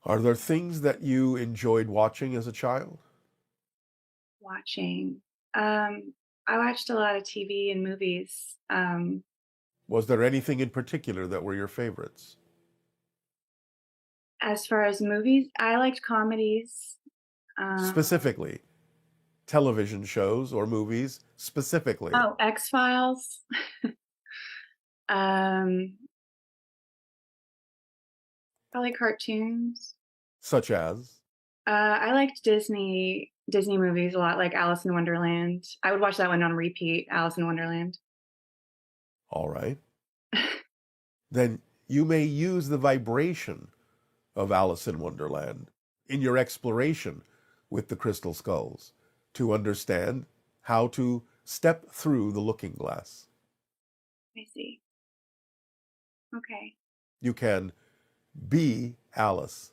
Are there things that you enjoyed watching as a child? Watching. I watched a lot of TV and movies. Was there anything in particular that were your favorites? As far as movies, I liked comedies. Specifically, television shows or movies specifically. Oh, X-Files. Probably cartoons. Such as? I liked Disney movies a lot, like Alice in Wonderland. I would watch that one on repeat, Alice in Wonderland. All right. Then you may use the vibration of Alice in Wonderland in your exploration with the crystal skulls to understand how to step through the looking glass. I see. Okay. You can be Alice.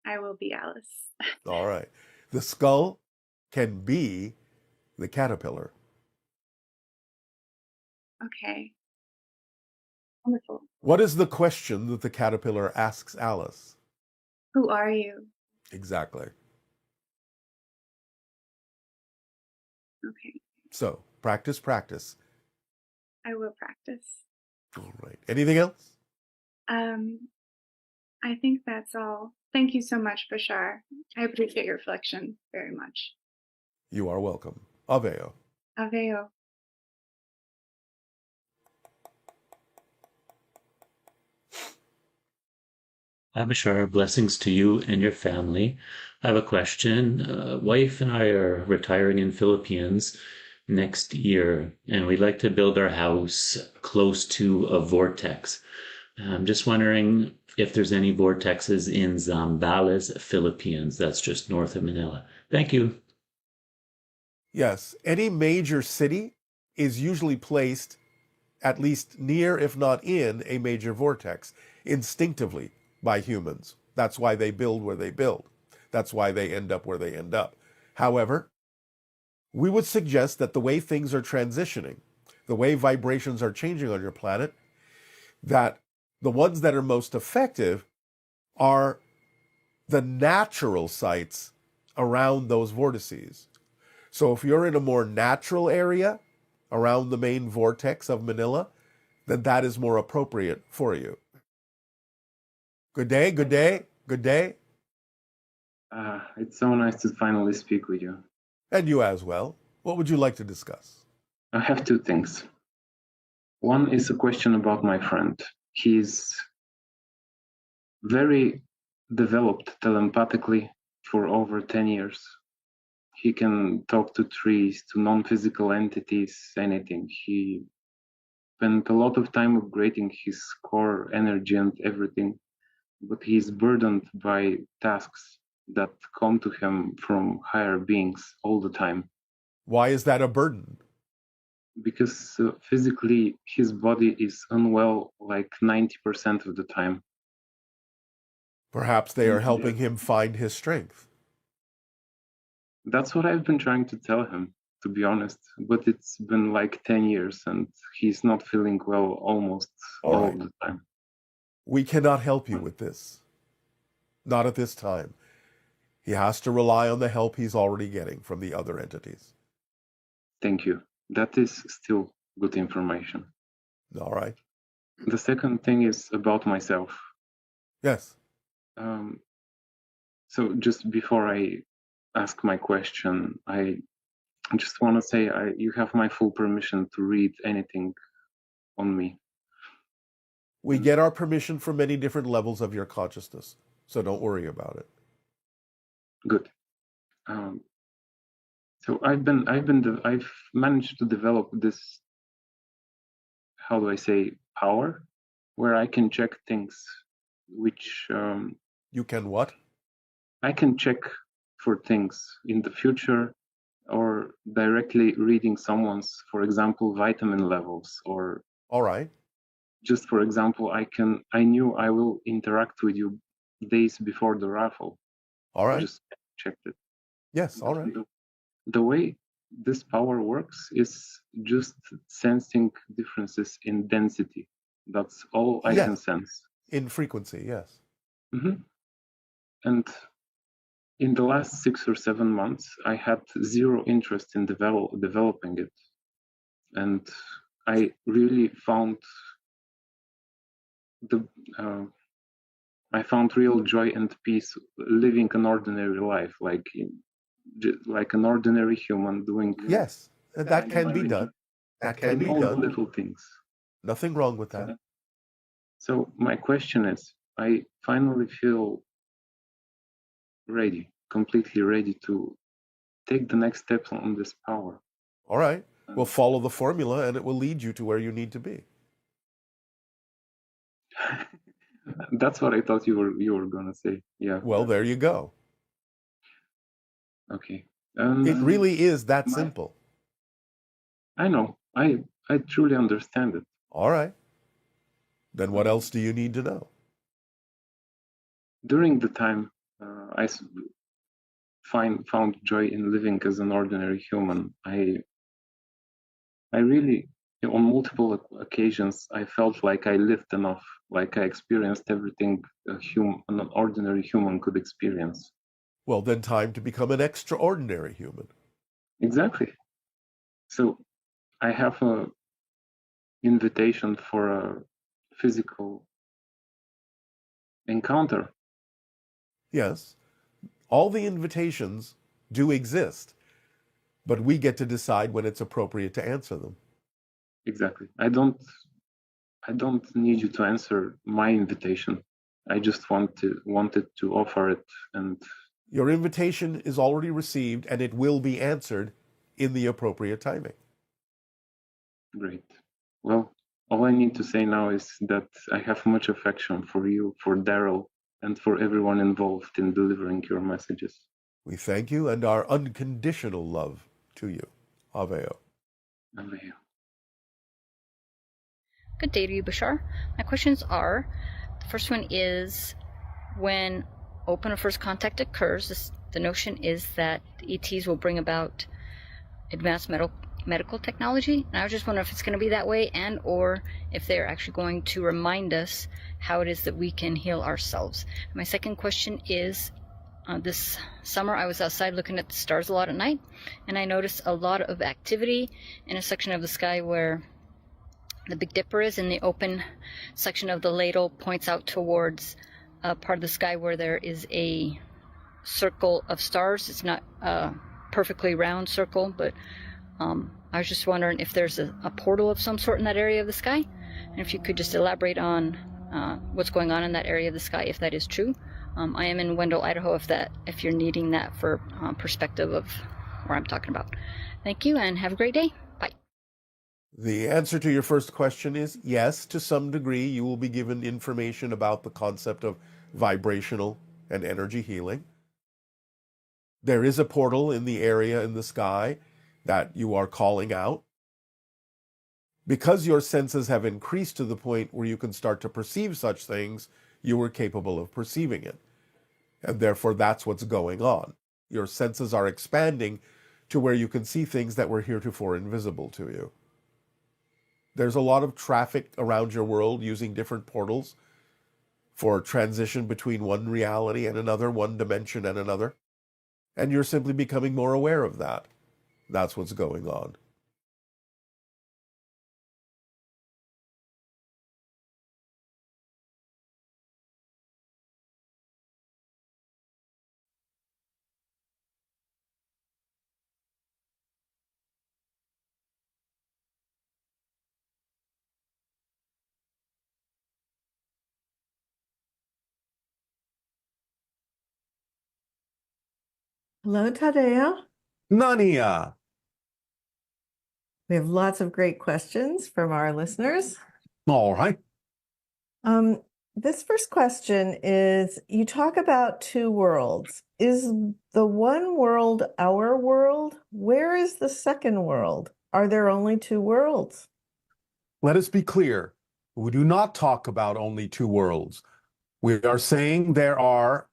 I will be Alice. All right. The skull can be the caterpillar. Okay. Wonderful. What is the question that the caterpillar asks Alice? Who are you? Exactly. Okay. So, practice, practice. I will practice. All right. Anything else? I think that's all. Thank you so much, Bashar. I appreciate your reflection very much. You are welcome. Aveo. Aveo. Bashar, blessings to you and your family. I have a question. Wife and I are retiring in Philippines next year, and we'd like to build our house close to a vortex. I'm just wondering if there's any vortexes in Zambales, Philippines. That's just north of Manila. Thank you. Yes, any major city is usually placed at least near, if not in, a major vortex instinctively by humans. That's why they build where they build. That's why they end up where they end up. However, we would suggest that the way things are transitioning, the way vibrations are changing on your planet, that the ones that are most effective are the natural sites around those vortices. So if you're in a more natural area around the main vortex of Manila, then that is more appropriate for you. Good day, good day, good day. It's so nice to finally speak with you. And you as well. What would you like to discuss? I have two things. One is a question about my friend. He's very developed telepathically for over 10 years. He can talk to trees, to non-physical entities, anything. He spent a lot of time upgrading his core energy and everything, but he's burdened by tasks that come to him from higher beings all the time. Why is that a burden? Because physically his body is unwell like 90% of the time. Perhaps they are helping him find his strength. That's what I've been trying to tell him, to be honest. But it's been like 10 years and he's not feeling well almost all the time. We cannot help you with this. Not at this time. He has to rely on the help he's already getting from the other entities. Thank you. That is still good information. All right. The second thing is about myself. Yes. So just before I ask my question, I just want to say you have my full permission to read anything on me. We get our permission from many different levels of your consciousness, so don't worry about it. Good. So I've managed to develop this, how do I say, power, where I can check things, which you can what? I can check for things in the future, or directly reading someone's, for example, vitamin levels, or all right. Just for example, I knew I will interact with you days before the raffle. All right. I just checked it. Yes, all right. The way this power works is just sensing differences in density. That's all I can sense. In frequency, yes. Mm-hmm. And in the last 6 or 7 months, I had zero interest in developing it. And I really found I found real joy and peace living an ordinary life, like an ordinary human doing. Yes, that can be done. That can be done. Little things. Nothing wrong with that. So my question is, I finally feel ready, completely ready to take the next steps on this power. All right. We'll follow the formula and it will lead you to where you need to be. That's what I thought you were gonna say. Yeah. Well, there you go. Okay. It really is that simple. I know. I truly understand it. All right. Then what else do you need to know? During the time I found joy in living as an ordinary human, I really, on multiple occasions, I felt like I lived enough, like I experienced everything an ordinary human could experience. Well, then time to become an extraordinary human. Exactly. So I have an invitation for a physical encounter. Yes. All the invitations do exist, but we get to decide when it's appropriate to answer them. Exactly. I don't need you to answer my invitation. I just wanted to offer it, and Your invitation is already received, and it will be answered in the appropriate timing. Great. Well, all I need to say now is that I have much affection for you, for Daryl, and for everyone involved in delivering your messages. We thank you and our unconditional love to you. Aveo. Aveo. Good day to you, Bashar. My questions are, the first one is, when open or first contact occurs, the notion is that the ETs will bring about advanced medical technology, and I was just wondering if it's going to be that way, and or if they're actually going to remind us how it is that we can heal ourselves. My second question is, this summer I was outside looking at the stars a lot at night, and I noticed a lot of activity in a section of the sky where the Big Dipper is, and the open section of the ladle points out towards a part of the sky where there is a circle of stars. It's not a perfectly round circle, but I was just wondering if there's a portal of some sort in that area of the sky, and if you could just elaborate on what's going on in that area of the sky, if that is true. I am in Wendell, Idaho, if you're needing that for perspective of where I'm talking about. Thank you, and have a great day. Bye. The answer to your first question is yes, to some degree you will be given information about the concept of vibrational and energy healing. There is a portal in the area in the sky that you are calling out. Because your senses have increased to the point where you can start to perceive such things, you are capable of perceiving it. And therefore that's what's going on. Your senses are expanding to where you can see things that were heretofore invisible to you. There's a lot of traffic around your world using different portals for transition between one reality and another, one dimension and another. And you're simply becoming more aware of that. That's what's going on. Hello, Tadeo. Nania. We have lots of great questions from our listeners. All right. This first question is, you talk about two worlds. Is the one world our world? Where is the second world? Are there only two worlds? Let us be clear. We do not talk about only two worlds. We are saying there are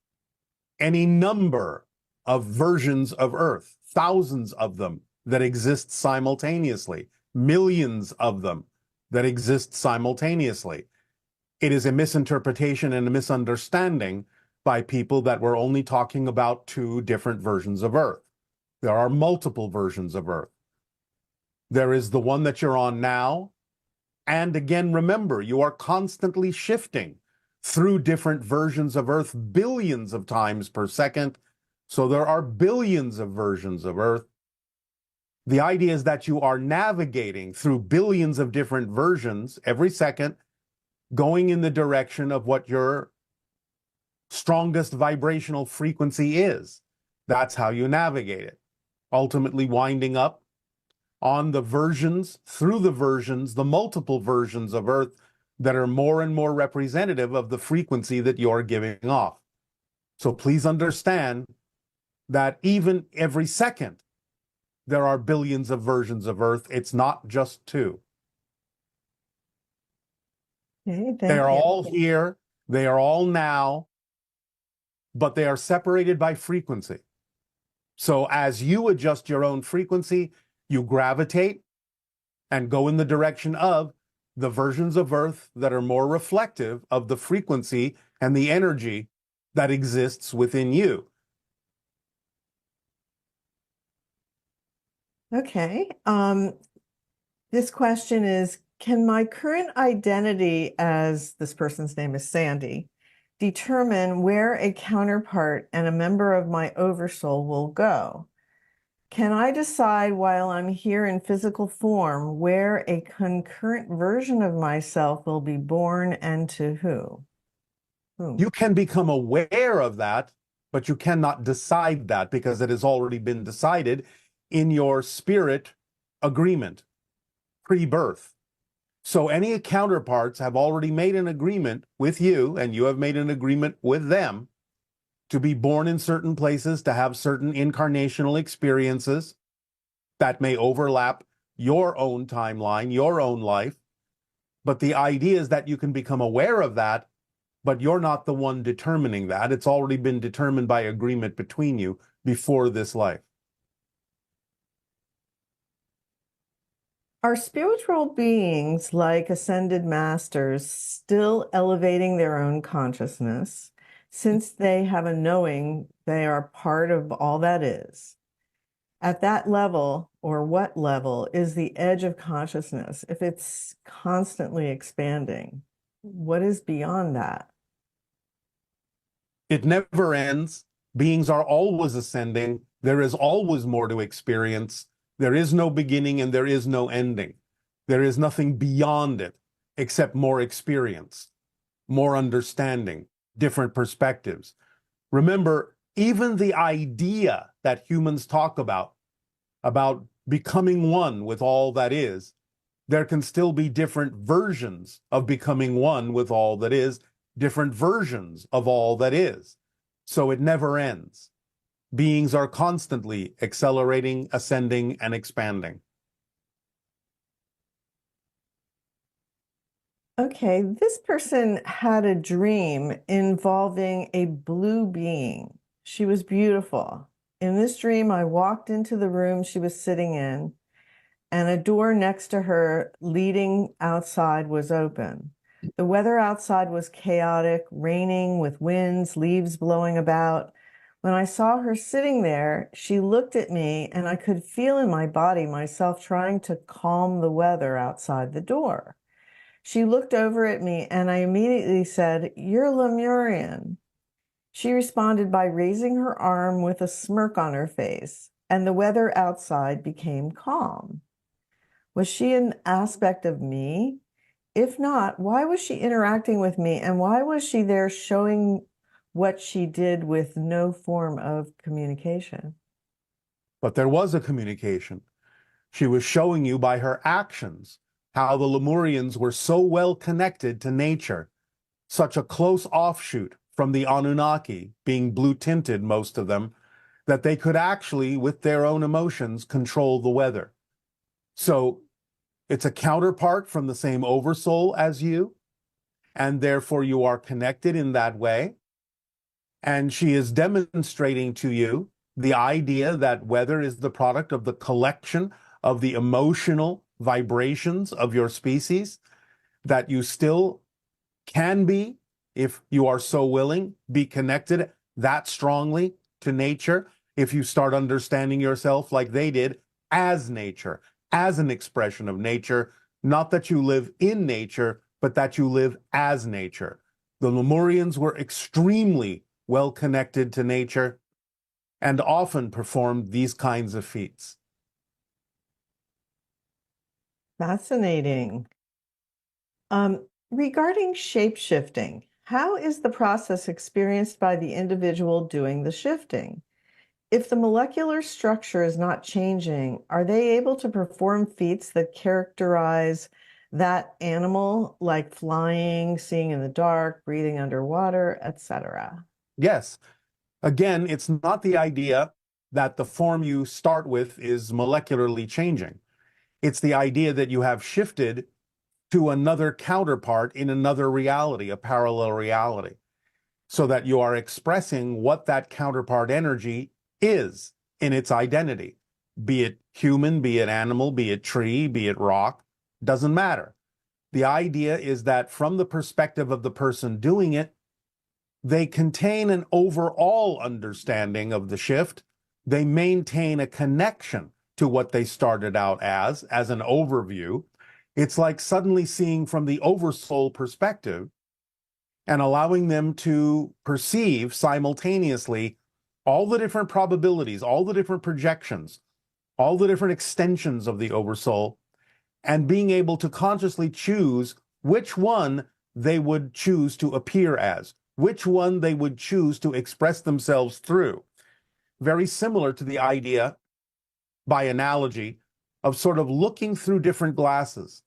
any number of versions of Earth, thousands of them that exist simultaneously, millions of them that exist simultaneously. It is a misinterpretation and a misunderstanding by people that we're only talking about two different versions of Earth. There are multiple versions of Earth. There is the one that you're on now, and again, remember, you are constantly shifting through different versions of Earth billions of times per second. So there are billions of versions of Earth. The idea is that you are navigating through billions of different versions every second, going in the direction of what your strongest vibrational frequency is. That's how you navigate it. Ultimately winding up on the versions, through the versions, the multiple versions of Earth that are more and more representative of the frequency that you're giving off. So please understand that even every second, there are billions of versions of Earth. It's not just two. Okay, they are all here. They are all now, but they are separated by frequency. So as you adjust your own frequency, you gravitate and go in the direction of the versions of Earth that are more reflective of the frequency and the energy that exists within you. Okay. This question is, can my current identity, as this person's name is Sandy, determine where a counterpart and a member of my Oversoul will go? Can I decide while I'm here in physical form where a concurrent version of myself will be born and to who? You can become aware of that, but you cannot decide that because it has already been decided in your spirit agreement, pre-birth. So any counterparts have already made an agreement with you, and you have made an agreement with them to be born in certain places, to have certain incarnational experiences that may overlap your own timeline, your own life. But the idea is that you can become aware of that, but you're not the one determining that. It's already been determined by agreement between you before this life. Are spiritual beings like ascended masters still elevating their own consciousness since they have a knowing they are part of all that is? At that level, or what level, is the edge of consciousness if it's constantly expanding? What is beyond that? It never ends. Beings are always ascending. There is always more to experience. There is no beginning and there is no ending. There is nothing beyond it except more experience, more understanding, different perspectives. Remember, even the idea that humans talk about becoming one with all that is, there can still be different versions of becoming one with all that is, different versions of all that is. So it never ends. Beings are constantly accelerating, ascending, and expanding. Okay, this person had a dream involving a blue being. She was beautiful. In this dream, I walked into the room she was sitting in, and a door next to her leading outside was open. The weather outside was chaotic, raining with winds, leaves blowing about. When I saw her sitting there, she looked at me, and I could feel in my body myself trying to calm the weather outside the door. She looked over at me, and I immediately said, "You're Lemurian." She responded by raising her arm with a smirk on her face, and the weather outside became calm. Was she an aspect of me? If not, why was she interacting with me, and why was she there showing what she did with no form of communication? But there was a communication. She was showing you by her actions how the Lemurians were so well connected to nature, such a close offshoot from the Anunnaki, being blue-tinted, most of them, that they could actually, with their own emotions, control the weather. So it's a counterpart from the same Oversoul as you, and therefore you are connected in that way. And she is demonstrating to you the idea that weather is the product of the collection of the emotional vibrations of your species, that you still can be, if you are so willing, be connected that strongly to nature, if you start understanding yourself like they did, as nature, as an expression of nature, not that you live in nature, but that you live as nature. The Lemurians were extremely well connected to nature and often performed these kinds of feats. Fascinating. Regarding shape-shifting, how is the process experienced by the individual doing the shifting? If the molecular structure is not changing, are they able to perform feats that characterize that animal, like flying, seeing in the dark, breathing underwater, etc.? Yes. Again, it's not the idea that the form you start with is molecularly changing. It's the idea that you have shifted to another counterpart in another reality, a parallel reality, so that you are expressing what that counterpart energy is in its identity, be it human, be it animal, be it tree, be it rock, doesn't matter. The idea is that from the perspective of the person doing it, they contain an overall understanding of the shift. They maintain a connection to what they started out as an overview. It's like suddenly seeing from the Oversoul perspective and allowing them to perceive simultaneously all the different probabilities, all the different projections, all the different extensions of the Oversoul, and being able to consciously choose which one they would choose to appear as, which one they would choose to express themselves through. Very similar to the idea, by analogy, of sort of looking through different glasses,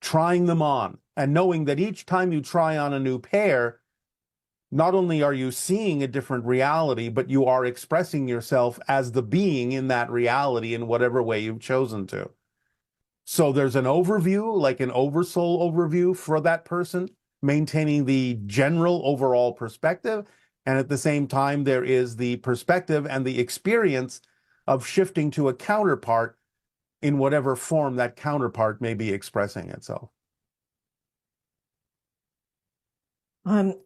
trying them on, and knowing that each time you try on a new pair, not only are you seeing a different reality, but you are expressing yourself as the being in that reality in whatever way you've chosen to. So there's an overview, like an Oversoul overview for that person, maintaining the general overall perspective. And at the same time, there is the perspective and the experience of shifting to a counterpart in whatever form that counterpart may be expressing itself.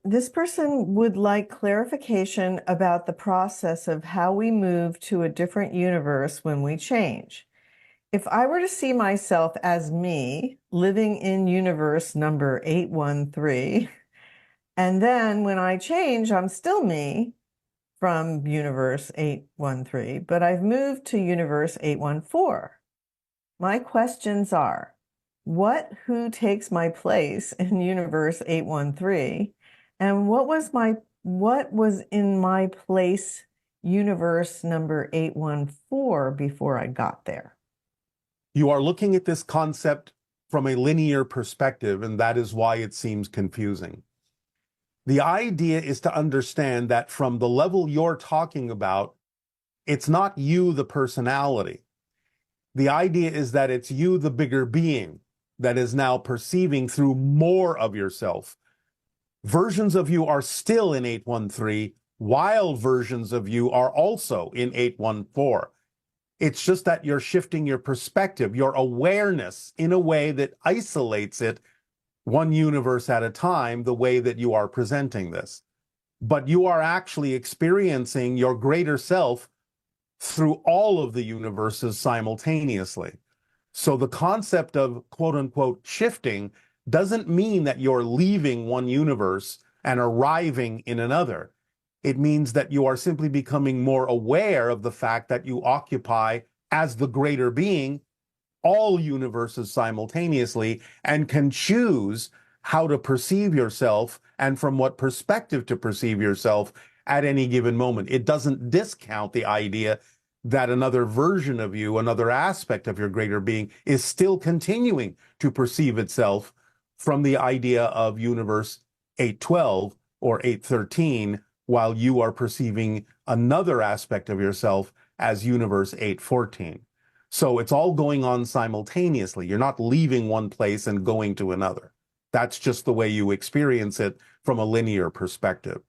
This person would like clarification about the process of how we move to a different universe when we change. If I were to see myself as me living in universe number 813, and then when I change, I'm still me from universe 813, but I've moved to universe 814. My questions are, who takes my place in universe 813? And what was in my place universe number 814 before I got there? You are looking at this concept from a linear perspective, and that is why it seems confusing. The idea is to understand that from the level you're talking about, it's not you, the personality. The idea is that it's you, the bigger being, that is now perceiving through more of yourself. Versions of you are still in 813, while versions of you are also in 814. It's just that you're shifting your perspective, your awareness, in a way that isolates it one universe at a time, the way that you are presenting this. But you are actually experiencing your greater self through all of the universes simultaneously. So the concept of quote unquote shifting doesn't mean that you're leaving one universe and arriving in another. It means that you are simply becoming more aware of the fact that you occupy, as the greater being, all universes simultaneously, and can choose how to perceive yourself and from what perspective to perceive yourself at any given moment. It doesn't discount the idea that another version of you, another aspect of your greater being, is still continuing to perceive itself from the idea of universe 812 or 813, while you are perceiving another aspect of yourself as universe 814. So it's all going on simultaneously. You're not leaving one place and going to another. That's just the way you experience it from a linear perspective.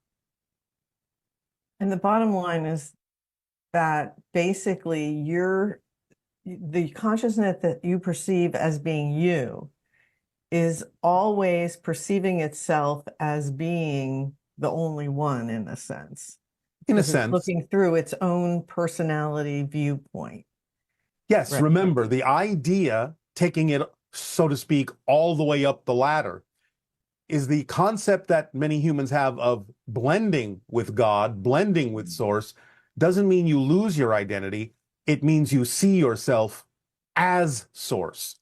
And the bottom line is that basically the consciousness that you perceive as being you is always perceiving itself as being the only one, in a sense. In a Because it's sense. looking through its own personality viewpoint. Yes, Right. remember, the idea, taking it, so to speak, all the way up the ladder, is the concept that many humans have of blending with God, blending with Source, doesn't mean you lose your identity. It means you see yourself as Source.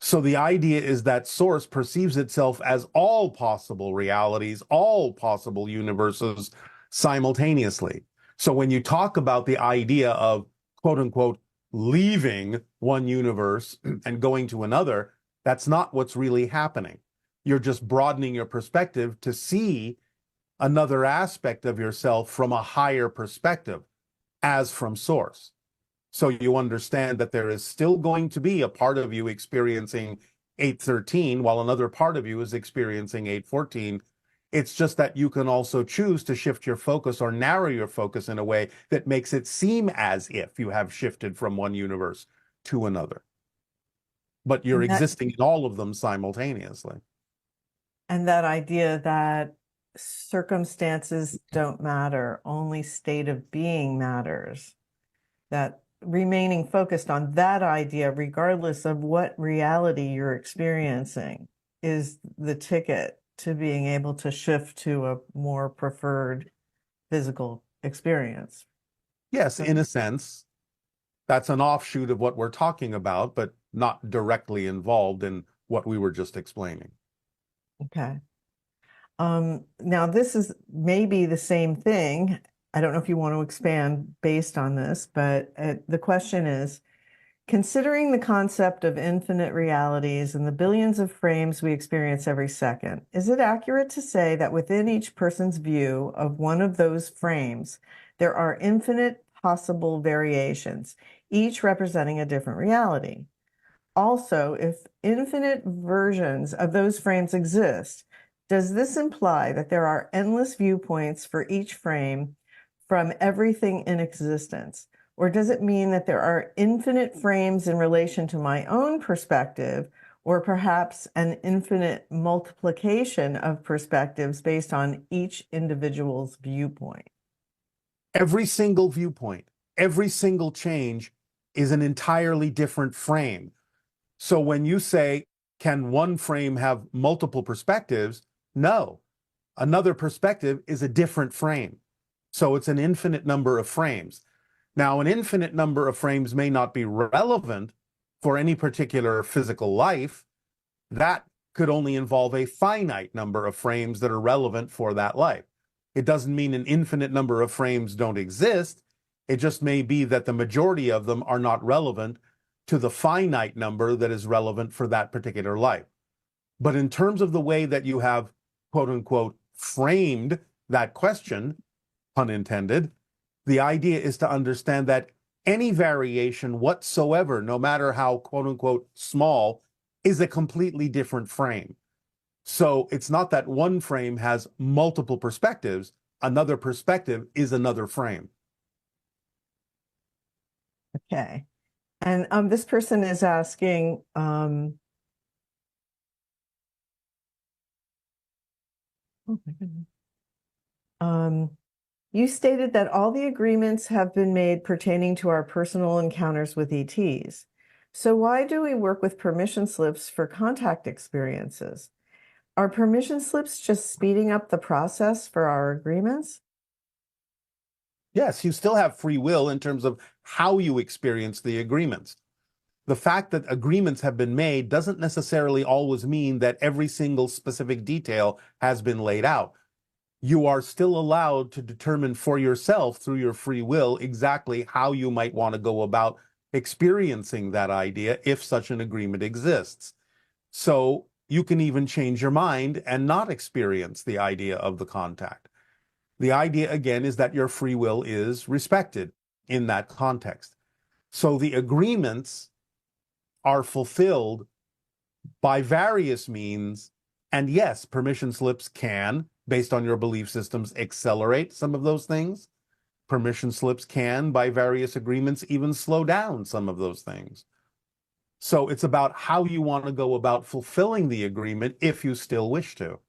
So the idea is that Source perceives itself as all possible realities, all possible universes simultaneously. So when you talk about the idea of, quote unquote, leaving one universe and going to another, that's not what's really happening. You're just broadening your perspective to see another aspect of yourself from a higher perspective, as from Source. So you understand that there is still going to be a part of you experiencing 813 while another part of you is experiencing 814. It's just that you can also choose to shift your focus or narrow your focus in a way that makes it seem as if you have shifted from one universe to another. But you're existing in all of them simultaneously. And that idea that circumstances don't matter, only state of being matters. That remaining focused on that idea, regardless of what reality you're experiencing, is the ticket to being able to shift to a more preferred physical experience. Yes, in a sense, that's an offshoot of what we're talking about, but not directly involved in what we were just explaining. Okay. Now, this is maybe the same thing. I don't know if you want to expand based on this, but the question is, considering the concept of infinite realities and the billions of frames we experience every second, is it accurate to say that within each person's view of one of those frames, there are infinite possible variations, each representing a different reality? Also, if infinite versions of those frames exist, does this imply that there are endless viewpoints for each frame from everything in existence? Or does it mean that there are infinite frames in relation to my own perspective, or perhaps an infinite multiplication of perspectives based on each individual's viewpoint? Every single viewpoint, every single change is an entirely different frame. So when you say, can one frame have multiple perspectives? No. Another perspective is a different frame. So it's an infinite number of frames. Now, an infinite number of frames may not be relevant for any particular physical life. That could only involve a finite number of frames that are relevant for that life. It doesn't mean an infinite number of frames don't exist. It just may be that the majority of them are not relevant to the finite number that is relevant for that particular life. But in terms of the way that you have, quote unquote, framed that question, pun intended, the idea is to understand that any variation whatsoever, no matter how, quote unquote, small, is a completely different frame. So it's not that one frame has multiple perspectives. Another perspective is another frame. Okay. And this person is asking, oh my goodness. You stated that all the agreements have been made pertaining to our personal encounters with ETs. So why do we work with permission slips for contact experiences? Are permission slips just speeding up the process for our agreements? Yes, you still have free will in terms of how you experience the agreements. The fact that agreements have been made doesn't necessarily always mean that every single specific detail has been laid out. You are still allowed to determine for yourself through your free will exactly how you might want to go about experiencing that idea if such an agreement exists. So you can even change your mind and not experience the idea of the contact. The idea, again, is that your free will is respected in that context. So the agreements are fulfilled by various means, and yes, permission slips can, based on your belief systems, accelerate some of those things. Permission slips can, by various agreements, even slow down some of those things. So it's about how you want to go about fulfilling the agreement if you still wish to.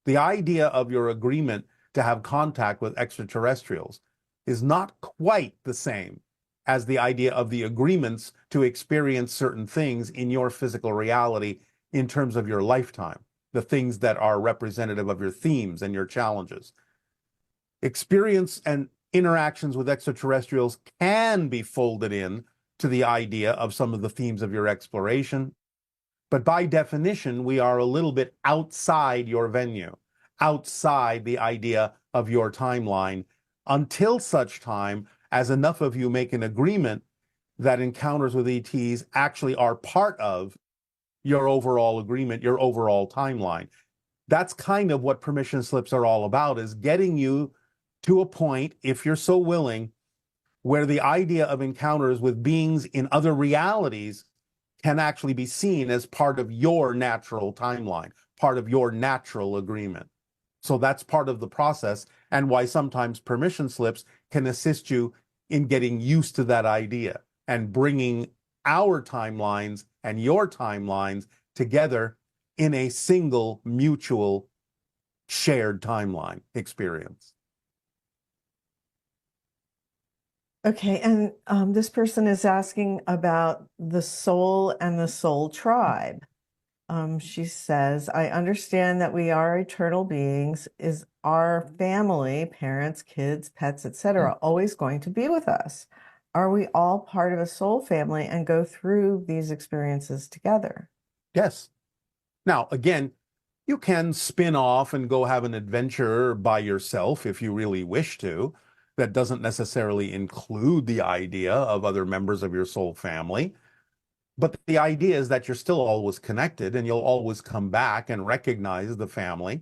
The idea of your agreement to have contact with extraterrestrials is not quite the same as the idea of the agreements to experience certain things in your physical reality in terms of your lifetime, the things that are representative of your themes and your challenges. Experience and interactions with extraterrestrials can be folded in to the idea of some of the themes of your exploration, but by definition, we are a little bit outside your venue, outside the idea of your timeline, until such time as enough of you make an agreement that encounters with ETs actually are part of your overall agreement, your overall timeline. That's kind of what permission slips are all about, is getting you to a point, if you're so willing, where the idea of encounters with beings in other realities can actually be seen as part of your natural timeline, part of your natural agreement. So that's part of the process, and why sometimes permission slips can assist you in getting used to that idea and bringing our timelines and your timelines together in a single mutual shared timeline experience. Okay, and this person is asking about the soul and the soul tribe. She says, I understand that we are eternal beings. Is our family, parents, kids, pets, etc., always going to be with us? Are we all part of a soul family and go through these experiences together? Yes. Now, again, You can spin off and go have an adventure by yourself if you really wish to. That doesn't necessarily include the idea of other members of your soul family. But the idea is that you're still always connected and you'll always come back and recognize the family.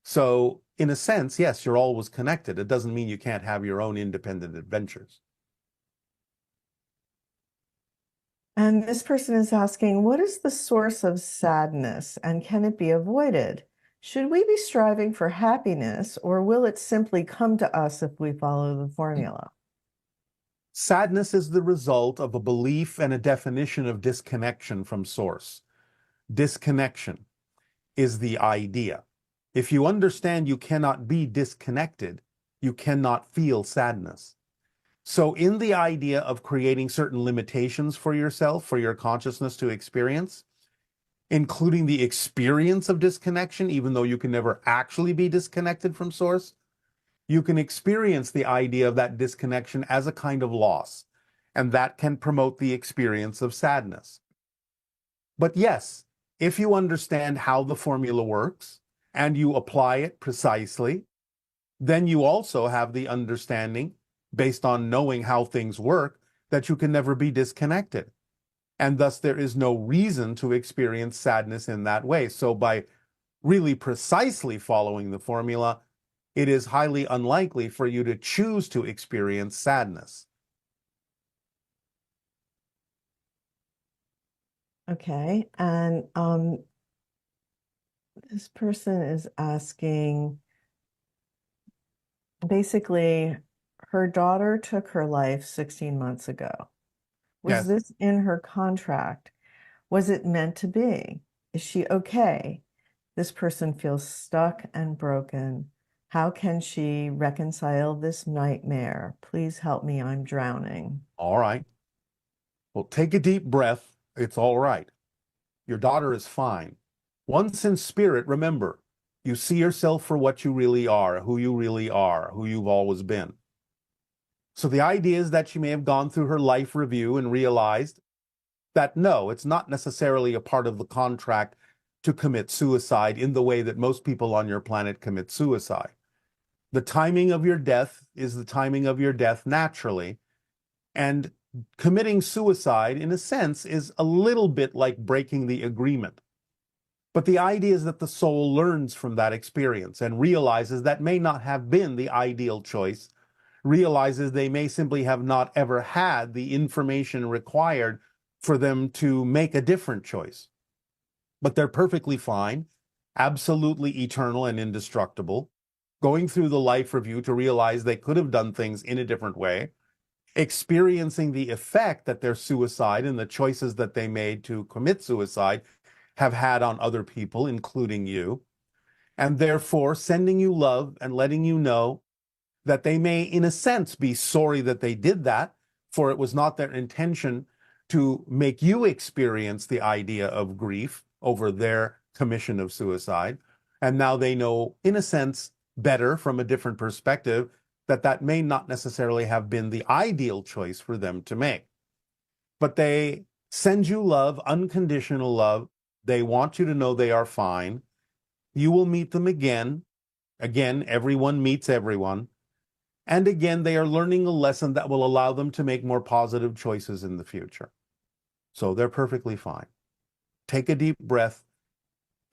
So, in a sense, yes, you're always connected. It doesn't mean you can't have your own independent adventures. And this person is asking, what is the source of sadness and can it be avoided? Should we be striving for happiness or will it simply come to us if we follow the formula? Sadness is the result of a belief and a definition of disconnection from source. Disconnection is the idea. If you understand you cannot be disconnected, you cannot feel sadness. So in the idea of creating certain limitations for yourself, for your consciousness to experience, including the experience of disconnection, even though you can never actually be disconnected from source, you can experience the idea of that disconnection as a kind of loss, and that can promote the experience of sadness. But yes, if you understand how the formula works and you apply it precisely, then you also have the understanding, based on knowing how things work, that you can never be disconnected. And thus there is no reason to experience sadness in that way. So by really precisely following the formula, it is highly unlikely for you to choose to experience sadness. Okay, and this person is asking, basically, her daughter took her life 16 months ago. Was Yes. this in her contract? Was it meant to be? Is she okay? This person feels stuck and broken. How can she reconcile this nightmare? Please help me, I'm drowning. All right. Well, take a deep breath. It's all right. Your daughter is fine. Once in spirit, remember, you see yourself for what you really are, who you've always been. So the idea is that she may have gone through her life review and realized that no, it's not necessarily a part of the contract to commit suicide in the way that most people on your planet commit suicide. The timing of your death is the timing of your death naturally, and committing suicide, in a sense, is a little bit like breaking the agreement. But the idea is that the soul learns from that experience and realizes that may not have been the ideal choice, realizes they may simply have not ever had the information required for them to make a different choice. But they're perfectly fine, absolutely eternal and indestructible, going through the life review to realize they could have done things in a different way, experiencing the effect that their suicide and the choices that they made to commit suicide have had on other people, including you, and therefore sending you love and letting you know that they may, in a sense, be sorry that they did that, for it was not their intention to make you experience the idea of grief over their commission of suicide. And now they know, in a sense, better from a different perspective, that that may not necessarily have been the ideal choice for them to make. But they send you love, unconditional love. They want you to know they are fine. You will meet them again. Again, everyone meets everyone. And again, they are learning a lesson that will allow them to make more positive choices in the future. So they're perfectly fine. Take a deep breath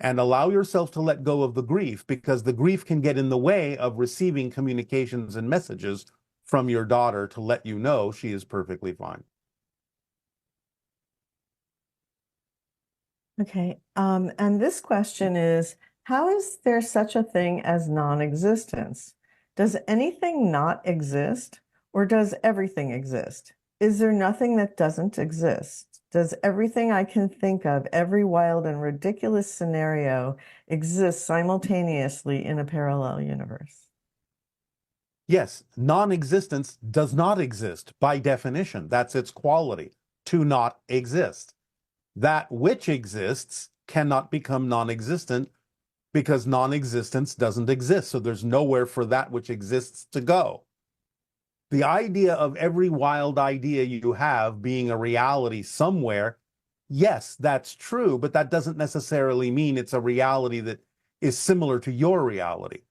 and allow yourself to let go of the grief, because the grief can get in the way of receiving communications and messages from your daughter to let you know she is perfectly fine. Okay, and this question is, how is there such a thing as non-existence? Does anything not exist, or does everything exist? Is there nothing that doesn't exist? Does everything I can think of, every wild and ridiculous scenario, exist simultaneously in a parallel universe? Yes, non-existence does not exist by definition. That's its quality, to not exist. That which exists cannot become non-existent because non-existence doesn't exist. So there's nowhere for that which exists to go. The idea of every wild idea you have being a reality somewhere, yes, that's true, but that doesn't necessarily mean it's a reality that is similar to your reality.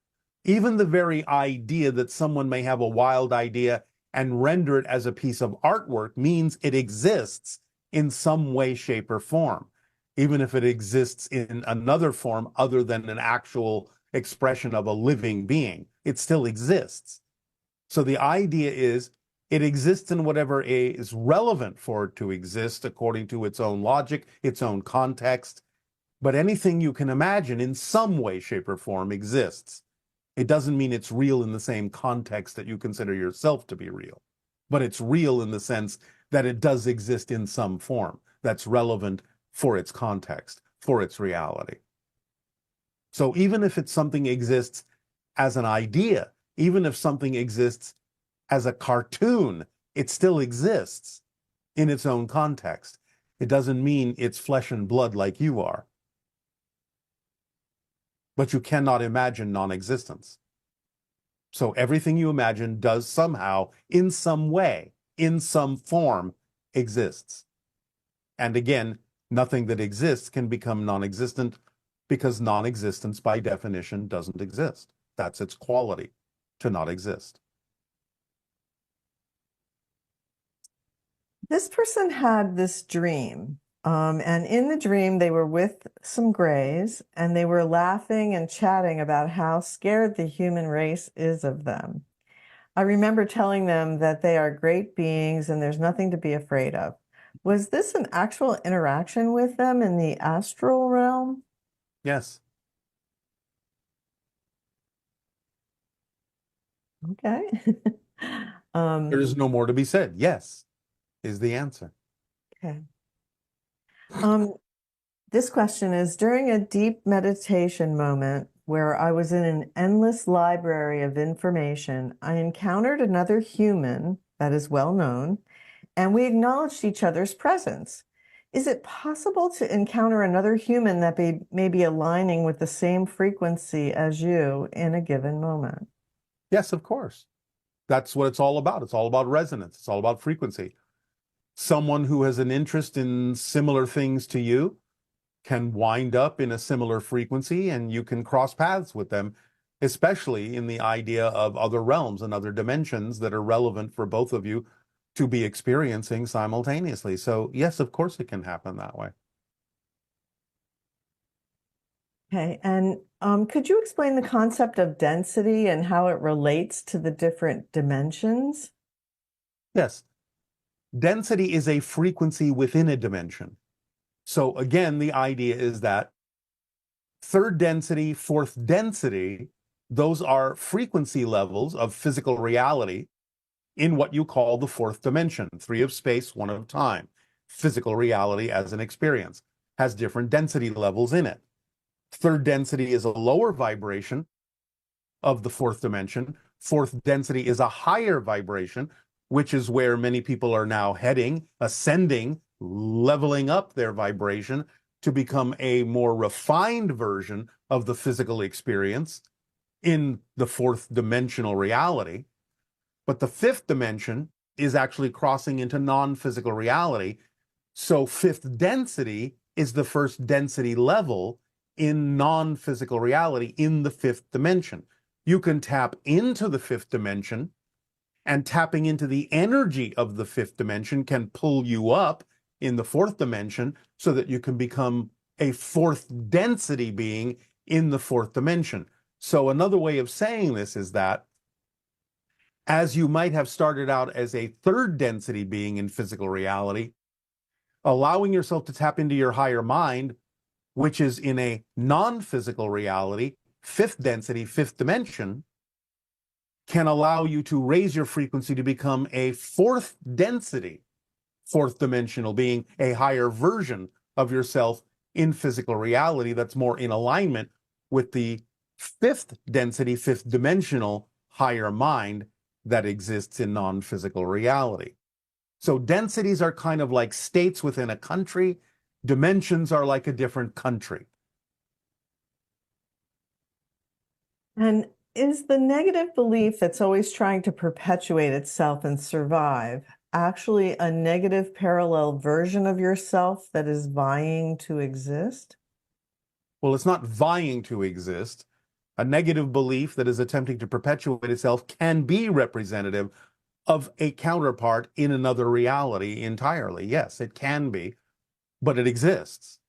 Even the very idea that someone may have a wild idea and render it as a piece of artwork means it exists in some way, shape, or form, even if it exists in another form other than an actual expression of a living being. It still exists. So the idea is it exists in whatever is relevant for it to exist according to its own logic, its own context. But anything you can imagine in some way, shape, or form exists. It doesn't mean it's real in the same context that you consider yourself to be real, but it's real in the sense that it does exist in some form that's relevant for its context, for its reality. So even if it's something exists as an idea, even if something exists as a cartoon, it still exists in its own context. It doesn't mean it's flesh and blood like you are. But you cannot imagine non-existence. So everything you imagine does somehow, in some way, in some form, exists. And again, nothing that exists can become non-existent because non-existence by definition doesn't exist. That's its quality, to not exist. This person had this dream. And in the dream, they were with some grays and they were laughing and chatting about how scared the human race is of them. I remember telling them that they are great beings and there's nothing to be afraid of. Was this an actual interaction with them in the astral realm? Yes. Okay. There is no more to be said. Yes, is the answer. Okay. This question is, during a deep meditation moment where I was in an endless library of information, I encountered another human that is well known, and we acknowledged each other's presence. Is it possible to encounter another human that may be aligning with the same frequency as you in a given moment? Yes, of course. That's what it's all about. It's all about resonance. It's all about frequency. Someone who has an interest in similar things to you can wind up in a similar frequency and you can cross paths with them, especially in the idea of other realms and other dimensions that are relevant for both of you to be experiencing simultaneously. So yes, of course it can happen that way. Okay, and could you explain the concept of density and how it relates to the different dimensions? Yes. Density is a frequency within a dimension. So again, the idea is that third density, fourth density, those are frequency levels of physical reality in what you call the fourth dimension, 3 of space, 1 of time. Physical reality as an experience has different density levels in it. Third density is a lower vibration of the fourth dimension. Fourth density is a higher vibration, which is where many people are now heading, ascending, leveling up their vibration to become a more refined version of the physical experience in the fourth dimensional reality. But the fifth dimension is actually crossing into non-physical reality. So fifth density is the first density level in non-physical reality in the fifth dimension. You can tap into the fifth dimension, and tapping into the energy of the fifth dimension can pull you up in the fourth dimension so that you can become a fourth density being in the fourth dimension. So another way of saying this is that as you might have started out as a third density being in physical reality, allowing yourself to tap into your higher mind, which is in a non-physical reality, fifth density, fifth dimension, can allow you to raise your frequency to become a fourth density, fourth dimensional being, a higher version of yourself in physical reality that's more in alignment with the fifth density, fifth dimensional higher mind that exists in non-physical reality. So densities are kind of like states within a country. Dimensions are like a different country. And is the negative belief that's always trying to perpetuate itself and survive actually a negative parallel version of yourself that is vying to exist? Well, it's not vying to exist. A negative belief that is attempting to perpetuate itself can be representative of a counterpart in another reality entirely. Yes, it can be, but it exists.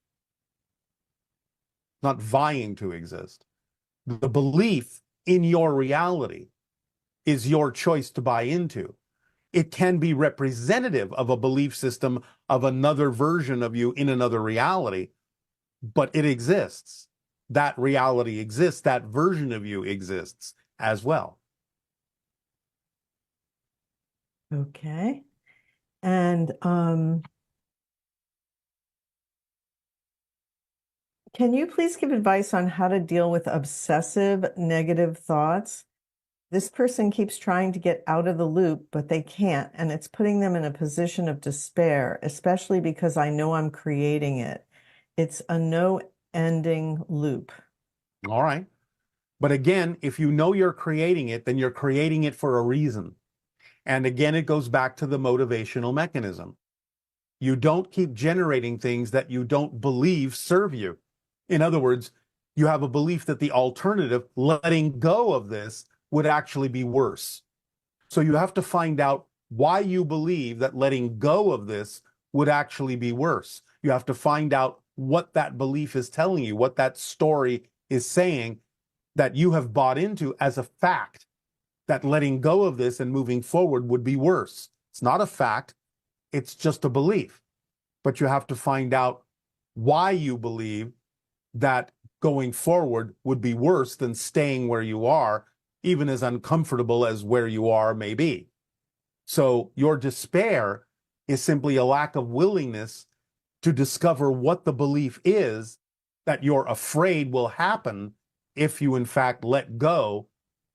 Not vying to exist. The belief in your reality is your choice to buy into. It can be representative of a belief system of another version of you in another reality, but it exists. That reality exists. That version of you exists as well. Okay. And can you please give advice on how to deal with obsessive negative thoughts? This person keeps trying to get out of the loop, but they can't, and it's putting them in a position of despair, especially because I know I'm creating it. It's a no-ending loop. All right. But again, if you know you're creating it, then you're creating it for a reason. And again, it goes back to the motivational mechanism. You don't keep generating things that you don't believe serve you. In other words, you have a belief that the alternative, letting go of this, would actually be worse. So you have to find out why you believe that letting go of this would actually be worse. You have to find out what that belief is telling you, what that story is saying that you have bought into as a fact, that letting go of this and moving forward would be worse. It's not a fact, it's just a belief. But you have to find out why you believe that going forward would be worse than staying where you are, even as uncomfortable as where you are may be. So your despair is simply a lack of willingness to discover what the belief is that you're afraid will happen if you in fact let go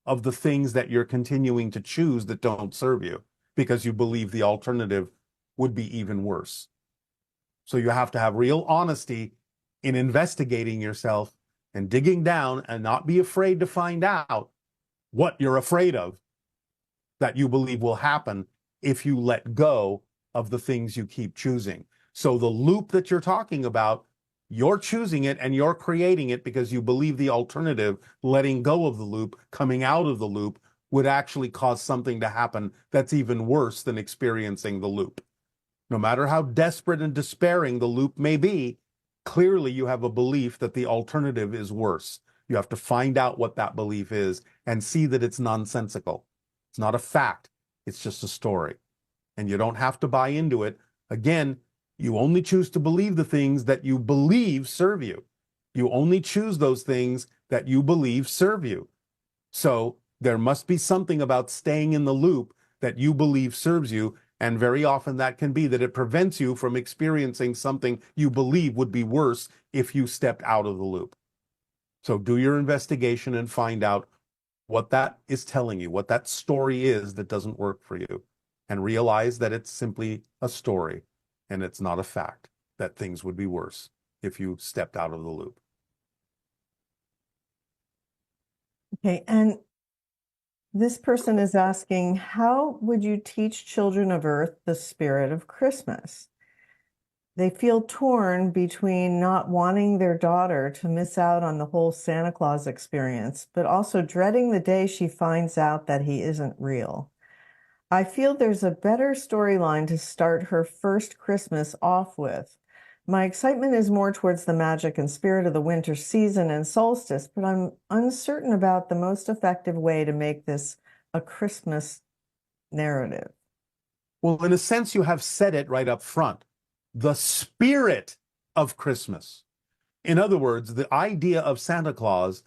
of the things that you're continuing to choose that don't serve you, because you believe the alternative would be even worse. So you have to have real honesty in investigating yourself and digging down, and not be afraid to find out what you're afraid of that you believe will happen if you let go of the things you keep choosing. So the loop that you're talking about, you're choosing it and you're creating it because you believe the alternative, letting go of the loop, coming out of the loop, would actually cause something to happen that's even worse than experiencing the loop. No matter how desperate and despairing the loop may be, clearly you have a belief that the alternative is worse. You have to find out what that belief is and see that it's nonsensical. It's not a fact. It's just a story. And you don't have to buy into it. Again, you only choose to believe the things that you believe serve you. You only choose those things that you believe serve you. So there must be something about staying in the loop that you believe serves you. And very often that can be that it prevents you from experiencing something you believe would be worse if you stepped out of the loop. So do your investigation and find out what that is telling you, what that story is that doesn't work for you, and realize that it's simply a story and it's not a fact, that things would be worse if you stepped out of the loop. Okay, and this person is asking, how would you teach children of Earth the spirit of Christmas? They feel torn between not wanting their daughter to miss out on the whole Santa Claus experience, but also dreading the day she finds out that he isn't real. I feel there's a better storyline to start her first Christmas off with. My excitement is more towards the magic and spirit of the winter season and solstice, but I'm uncertain about the most effective way to make this a Christmas narrative. Well, in a sense, you have said it right up front. The spirit of Christmas. In other words, the idea of Santa Claus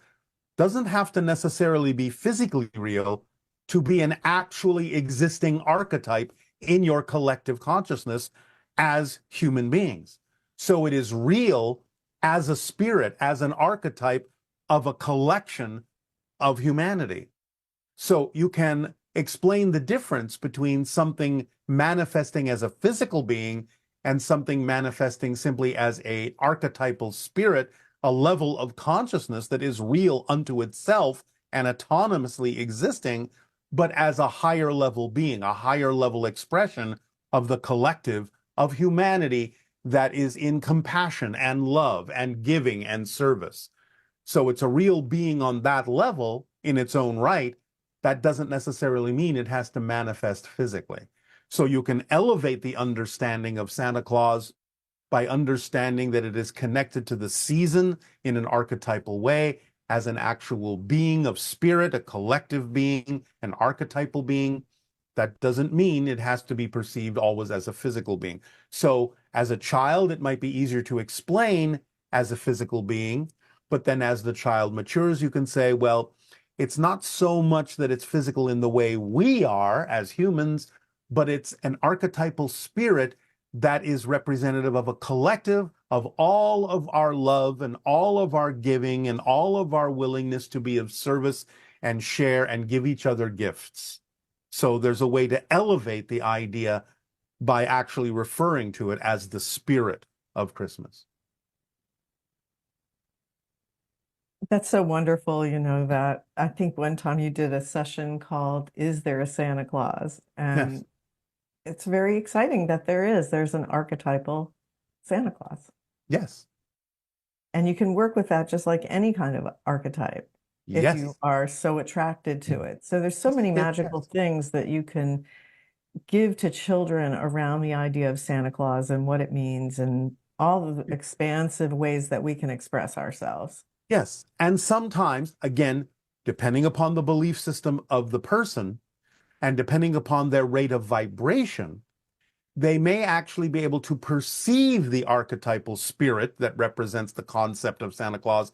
doesn't have to necessarily be physically real to be an actually existing archetype in your collective consciousness as human beings. So it is real as a spirit, as an archetype of a collection of humanity. So you can explain the difference between something manifesting as a physical being and something manifesting simply as an archetypal spirit, a level of consciousness that is real unto itself and autonomously existing, but as a higher level being, a higher level expression of the collective of humanity that is in compassion and love and giving and service. So it's a real being on that level in its own right. That doesn't necessarily mean it has to manifest physically. So you can elevate the understanding of Santa Claus by understanding that it is connected to the season in an archetypal way, as an actual being of spirit, a collective being, an archetypal being. That doesn't mean it has to be perceived always as a physical being. So as a child, it might be easier to explain as a physical being, but then as the child matures, you can say, well, it's not so much that it's physical in the way we are as humans, but it's an archetypal spirit that is representative of a collective of all of our love and all of our giving and all of our willingness to be of service and share and give each other gifts. So there's a way to elevate the idea by actually referring to it as the spirit of Christmas. That's so wonderful, that I think one time you did a session called Is There a Santa Claus? And Yes. It's very exciting that there's an archetypal Santa Claus. Yes. And you can work with that just like any kind of archetype if you are so attracted to it. So there's so many magical things that you can give to children around the idea of Santa Claus and what it means and all the expansive ways that we can express ourselves. Yes. And sometimes, again, depending upon the belief system of the person and depending upon their rate of vibration, they may actually be able to perceive the archetypal spirit that represents the concept of Santa Claus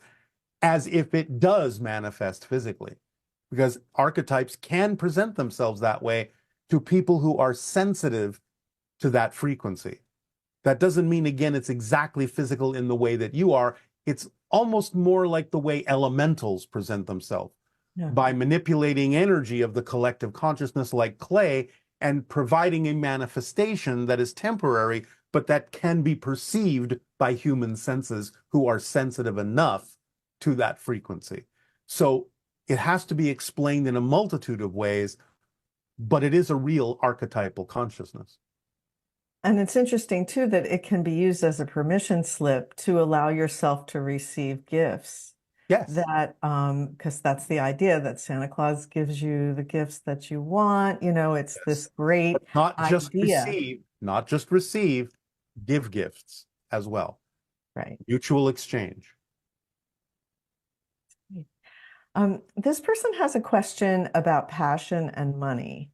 as if it does manifest physically. Because archetypes can present themselves that way to people who are sensitive to that frequency. That doesn't mean, again, it's exactly physical in the way that you are. It's almost more like the way elementals present themselves, by manipulating energy of the collective consciousness like clay and providing a manifestation that is temporary, but that can be perceived by human senses who are sensitive enough to that frequency. So it has to be explained in a multitude of ways, but it is a real archetypal consciousness. And it's interesting too that it can be used as a permission slip to allow yourself to receive gifts. Yes. That because that's the idea that Santa Claus gives you the gifts that you want. It's this great Not just idea. receive, give gifts as well. Right. Mutual exchange. This person has a question about passion and money.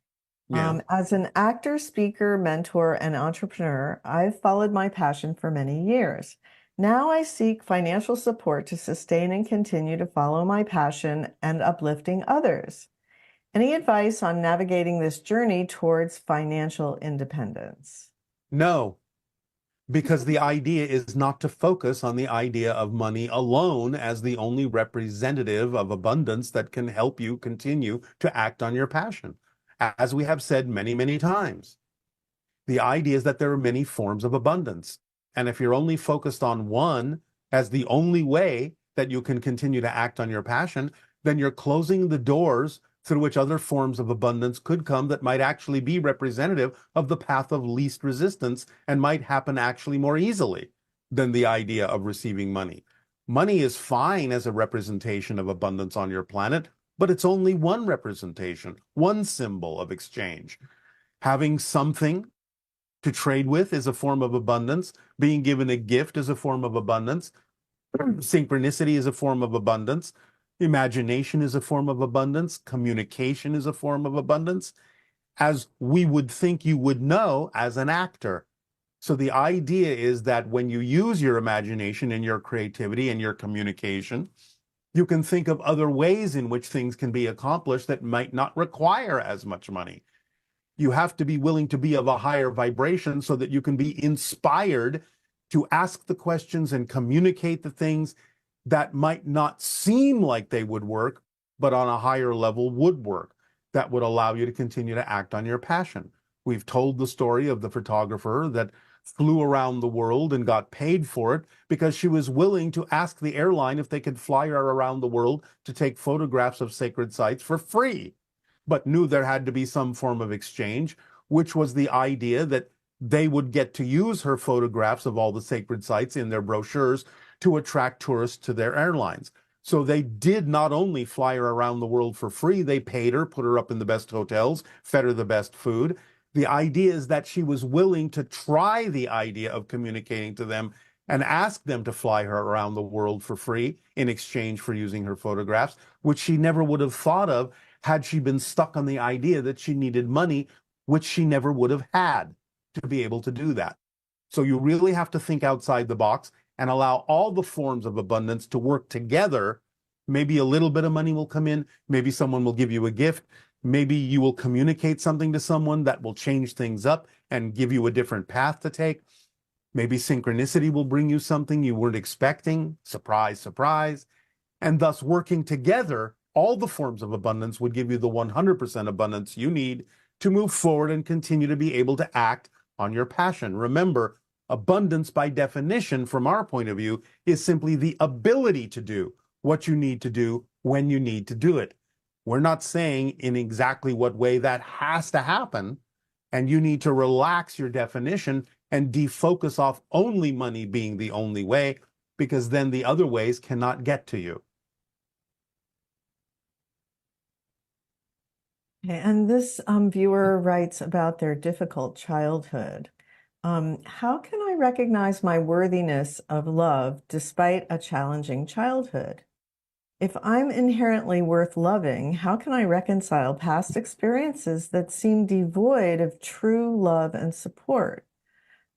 Yeah. As an actor, speaker, mentor, and entrepreneur, I've followed my passion for many years. Now I seek financial support to sustain and continue to follow my passion and uplifting others. Any advice on navigating this journey towards financial independence? No, because the idea is not to focus on the idea of money alone as the only representative of abundance that can help you continue to act on your passion. As we have said many, many times, the idea is that there are many forms of abundance. And if you're only focused on one as the only way that you can continue to act on your passion, then you're closing the doors through which other forms of abundance could come that might actually be representative of the path of least resistance and might happen actually more easily than the idea of receiving money. Money is fine as a representation of abundance on your planet, but it's only one representation, one symbol of exchange. Having something to trade with is a form of abundance. Being given a gift is a form of abundance. Synchronicity is a form of abundance. Imagination is a form of abundance. Communication is a form of abundance, as we would think you would know as an actor. So the idea is that when you use your imagination and your creativity and your communication, you can think of other ways in which things can be accomplished that might not require as much money. You have to be willing to be of a higher vibration so that you can be inspired to ask the questions and communicate the things that might not seem like they would work, but on a higher level would work. That would allow you to continue to act on your passion. We've told the story of the photographer that flew around the world and got paid for it because she was willing to ask the airline if they could fly her around the world to take photographs of sacred sites for free, but knew there had to be some form of exchange, which was the idea that they would get to use her photographs of all the sacred sites in their brochures to attract tourists to their airlines. So they did not only fly her around the world for free, they paid her, put her up in the best hotels, fed her the best food. The idea is that she was willing to try the idea of communicating to them and ask them to fly her around the world for free in exchange for using her photographs, which she never would have thought of had she been stuck on the idea that she needed money, which she never would have had to be able to do that. So you really have to think outside the box and allow all the forms of abundance to work together. Maybe a little bit of money will come in. Maybe someone will give you a gift. Maybe you will communicate something to someone that will change things up and give you a different path to take. Maybe synchronicity will bring you something you weren't expecting. Surprise, surprise. And thus working together, all the forms of abundance would give you the 100% abundance you need to move forward and continue to be able to act on your passion. Remember, abundance by definition, from our point of view, is simply the ability to do what you need to do when you need to do it. We're not saying in exactly what way that has to happen, and you need to relax your definition and defocus off only money being the only way, because then the other ways cannot get to you. And this viewer writes about their difficult childhood. How can I recognize my worthiness of love despite a challenging childhood? If I'm inherently worth loving, how can I reconcile past experiences that seem devoid of true love and support?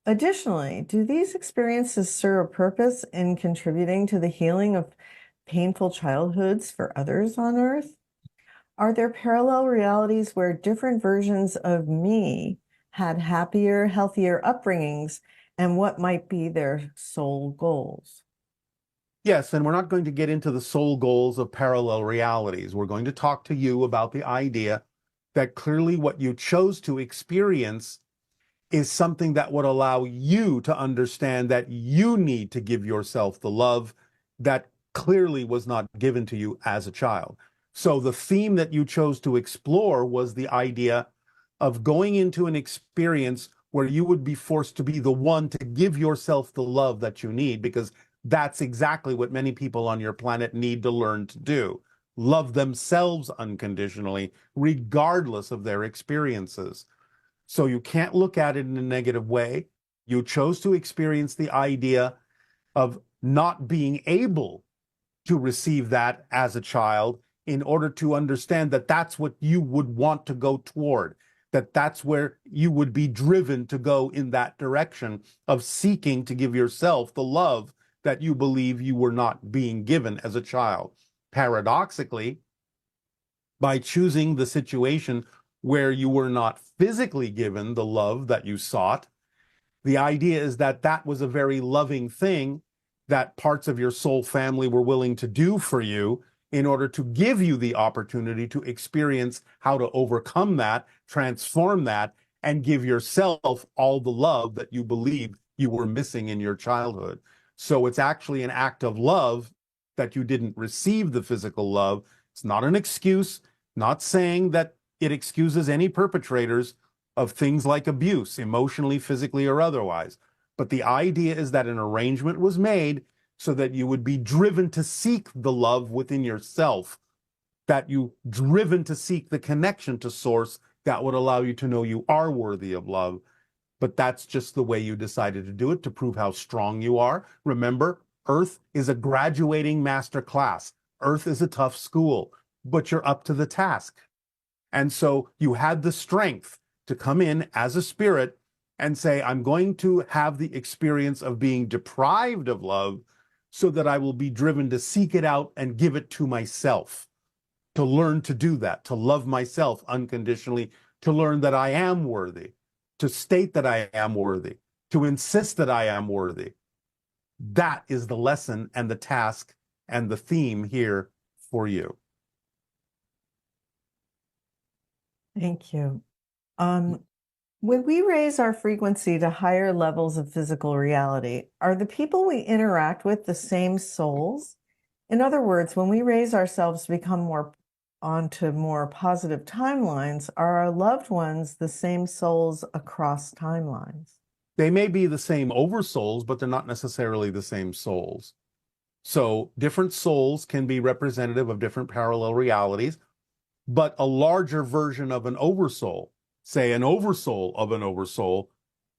Additionally, do these experiences serve a purpose in contributing to the healing of painful childhoods for others on Earth? Are there parallel realities where different versions of me had happier, healthier upbringings, and what might be their soul goals? Yes, and we're not going to get into the soul goals of parallel realities. We're going to talk to you about the idea that clearly what you chose to experience is something that would allow you to understand that you need to give yourself the love that clearly was not given to you as a child. So the theme that you chose to explore was the idea of going into an experience where you would be forced to be the one to give yourself the love that you need, because that's exactly what many people on your planet need to learn to do. Love themselves unconditionally, regardless of their experiences. So you can't look at it in a negative way. You chose to experience the idea of not being able to receive that as a child in order to understand that that's what you would want to go toward, that that's where you would be driven to go in that direction of seeking to give yourself the love that you believe you were not being given as a child. Paradoxically, by choosing the situation where you were not physically given the love that you sought, the idea is that that was a very loving thing that parts of your soul family were willing to do for you in order to give you the opportunity to experience how to overcome that, transform that, and give yourself all the love that you believe you were missing in your childhood. So it's actually an act of love that you didn't receive the physical love. It's not an excuse, not saying that it excuses any perpetrators of things like abuse, emotionally, physically, or otherwise. But the idea is that an arrangement was made so that you would be driven to seek the love within yourself, that you driven to seek the connection to source that would allow you to know you are worthy of love. But that's just the way you decided to do it, to prove how strong you are. Remember, Earth is a graduating master class. Earth is a tough school, but you're up to the task. And so you had the strength to come in as a spirit and say, I'm going to have the experience of being deprived of love so that I will be driven to seek it out and give it to myself, to learn to do that, to love myself unconditionally, to learn that I am worthy, to state that I am worthy, to insist that I am worthy. That is the lesson and the task and the theme here for you. Thank you. When we raise our frequency to higher levels of physical reality, are the people we interact with the same souls? In other words, when we raise ourselves to become more onto more positive timelines, are our loved ones the same souls across timelines? They may be the same oversouls, but they're not necessarily the same souls. So different souls can be representative of different parallel realities, but a larger version of an oversoul, say an oversoul of an oversoul,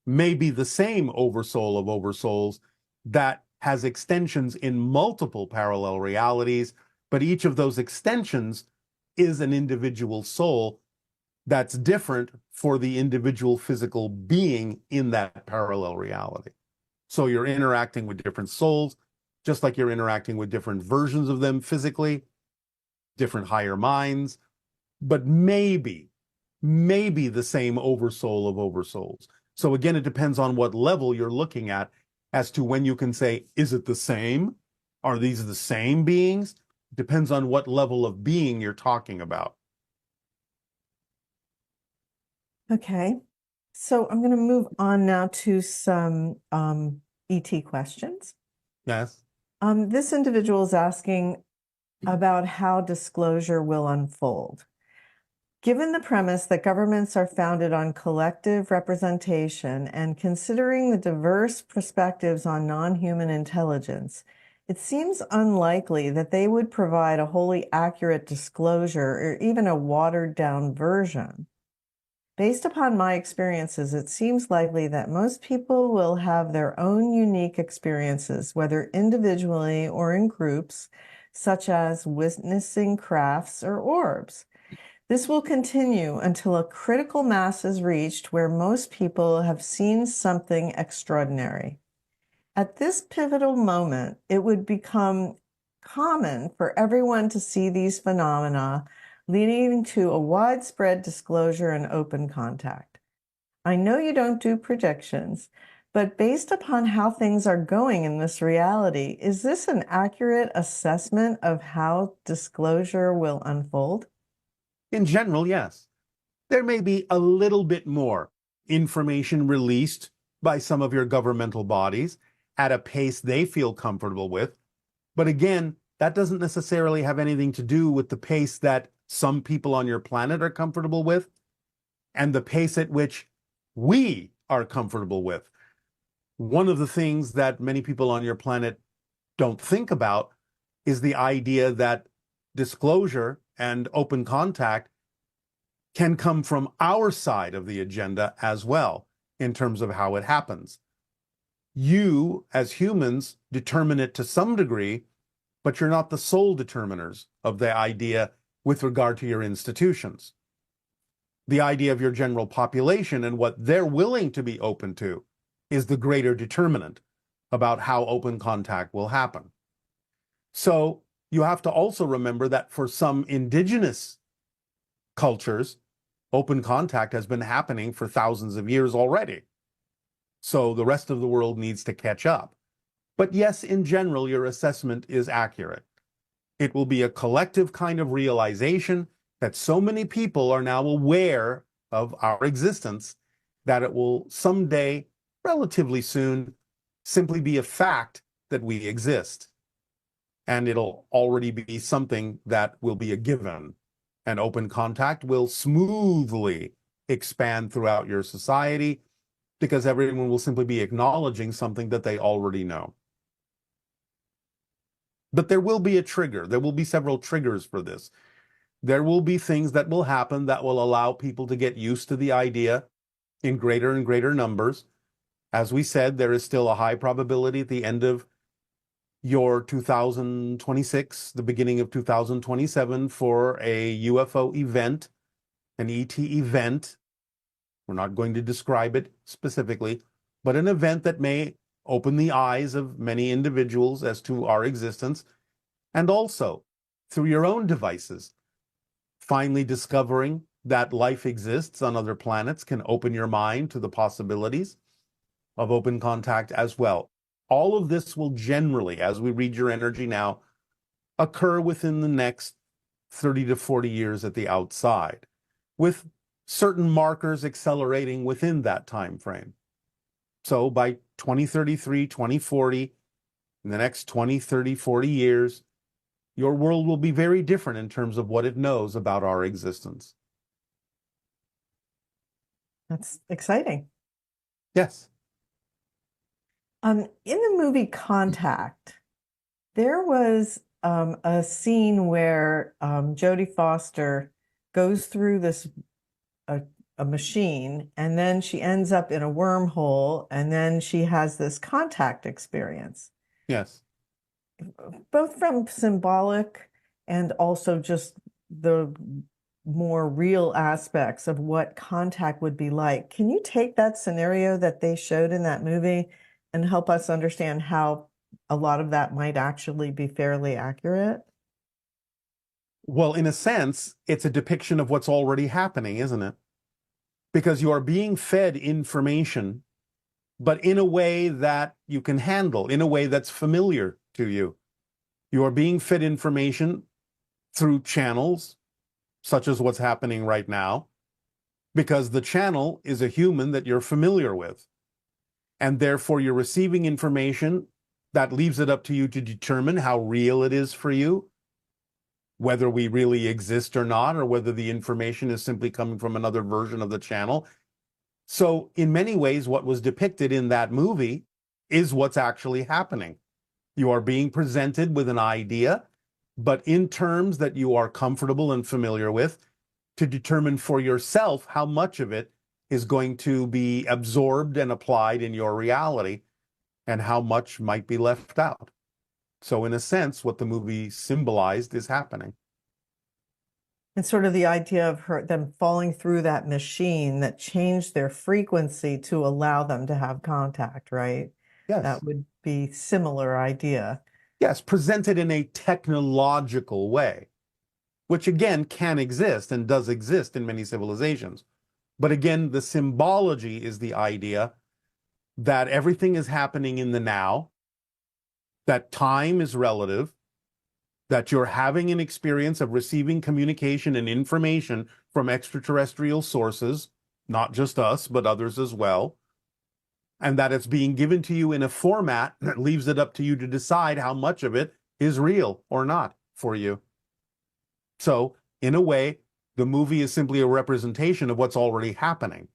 may be the same oversoul of oversouls that has extensions in multiple parallel realities, but each of those extensions is an individual soul that's different for the individual physical being in that parallel reality. So you're interacting with different souls, just like you're interacting with different versions of them physically, different higher minds, but maybe the same oversoul of oversouls. So again, it depends on what level you're looking at as to when you can say, is it the same? Are these the same beings? It depends on what level of being you're talking about. Okay, so I'm going to move on now to some ET questions. Yes. This individual is asking about how disclosure will unfold. Given the premise that governments are founded on collective representation and considering the diverse perspectives on non-human intelligence, it seems unlikely that they would provide a wholly accurate disclosure or even a watered-down version. Based upon my experiences, it seems likely that most people will have their own unique experiences, whether individually or in groups, such as witnessing crafts or orbs. This will continue until a critical mass is reached where most people have seen something extraordinary. At this pivotal moment, it would become common for everyone to see these phenomena, leading to a widespread disclosure and open contact. I know you don't do predictions, but based upon how things are going in this reality, is this an accurate assessment of how disclosure will unfold? In general, yes. There may be a little bit more information released by some of your governmental bodies at a pace they feel comfortable with. But again, that doesn't necessarily have anything to do with the pace that some people on your planet are comfortable with and the pace at which we are comfortable with. One of the things that many people on your planet don't think about is the idea that disclosure and open contact can come from our side of the agenda as well, in terms of how it happens. You, as humans, determine it to some degree, but you're not the sole determiners of the idea with regard to your institutions. The idea of your general population and what they're willing to be open to is the greater determinant about how open contact will happen. So you have to also remember that for some indigenous cultures, open contact has been happening for thousands of years already. So the rest of the world needs to catch up. But yes, in general, your assessment is accurate. It will be a collective kind of realization that so many people are now aware of our existence that it will someday, relatively soon, simply be a fact that we exist. And it'll already be something that will be a given. And open contact will smoothly expand throughout your society because everyone will simply be acknowledging something that they already know. But there will be a trigger. There will be several triggers for this. There will be things that will happen that will allow people to get used to the idea in greater and greater numbers. As we said, there is still a high probability at the end of your 2026, the beginning of 2027, for a UFO event, an ET event. We're not going to describe it specifically, but an event that may open the eyes of many individuals as to our existence, and also through your own devices, finally discovering that life exists on other planets can open your mind to the possibilities of open contact as well. All of this will generally, as we read your energy now, occur within the next 30 to 40 years at the outside, with certain markers accelerating within that time frame. So by 2033, 2040, in the next 20, 30, 40 years, your world will be very different in terms of what it knows about our existence. That's exciting. Yes. In the movie Contact, there was a scene where Jodie Foster goes through a machine, and then she ends up in a wormhole, and then she has this contact experience. Yes. Both from symbolic and also just the more real aspects of what contact would be like. Can you take that scenario that they showed in that movie and help us understand how a lot of that might actually be fairly accurate? Well, in a sense, it's a depiction of what's already happening, isn't it? Because you are being fed information, but in a way that you can handle, in a way that's familiar to you. You are being fed information through channels, such as what's happening right now, because the channel is a human that you're familiar with. And therefore, you're receiving information that leaves it up to you to determine how real it is for you, whether we really exist or not, or whether the information is simply coming from another version of the channel. So in many ways, what was depicted in that movie is what's actually happening. You are being presented with an idea, but in terms that you are comfortable and familiar with, to determine for yourself how much of it is going to be absorbed and applied in your reality and how much might be left out. So in a sense, what the movie symbolized is happening. And sort of the idea of them falling through that machine that changed their frequency to allow them to have contact, right? Yes. That would be similar idea. Yes, presented in a technological way, which again can exist and does exist in many civilizations. But again, the symbology is the idea that everything is happening in the now, that time is relative, that you're having an experience of receiving communication and information from extraterrestrial sources, not just us, but others as well, and that it's being given to you in a format that leaves it up to you to decide how much of it is real or not for you. So, in a way, the movie is simply a representation of what's already happening.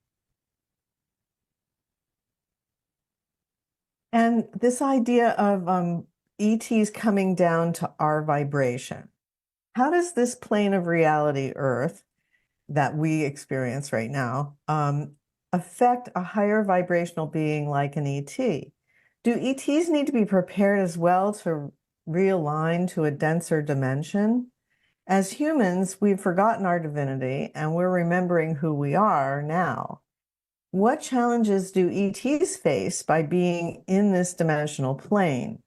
And this idea of ETs coming down to our vibration, how does this plane of reality, Earth, that we experience right now, affect a higher vibrational being like an ET? Do ETs need to be prepared as well to realign to a denser dimension? As humans, we've forgotten our divinity and we're remembering who we are now. What challenges do ETs face by being in this dimensional plane?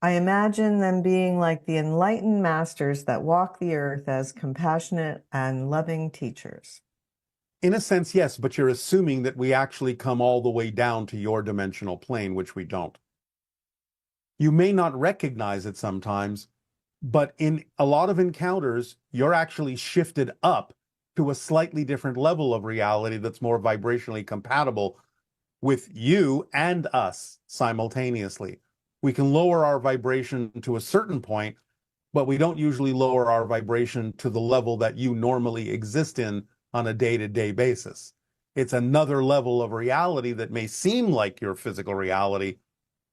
I imagine them being like the enlightened masters that walk the earth as compassionate and loving teachers. In a sense, yes, but you're assuming that we actually come all the way down to your dimensional plane, which we don't. You may not recognize it sometimes, but in a lot of encounters, you're actually shifted up to a slightly different level of reality that's more vibrationally compatible with you and us simultaneously. We can lower our vibration to a certain point, but we don't usually lower our vibration to the level that you normally exist in on a day-to-day basis. It's another level of reality that may seem like your physical reality,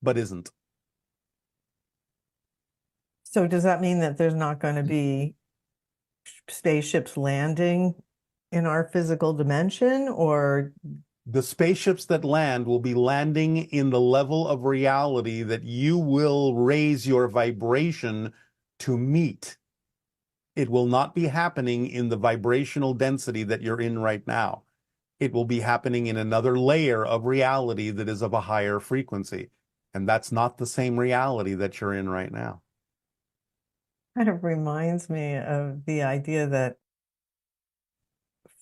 but isn't. So does that mean that there's not going to be spaceships landing in our physical dimension, or? The spaceships that land will be landing in the level of reality that you will raise your vibration to meet. It will not be happening in the vibrational density that you're in right now. It will be happening in another layer of reality that is of a higher frequency. And that's not the same reality that you're in right now. Kind of reminds me of the idea that,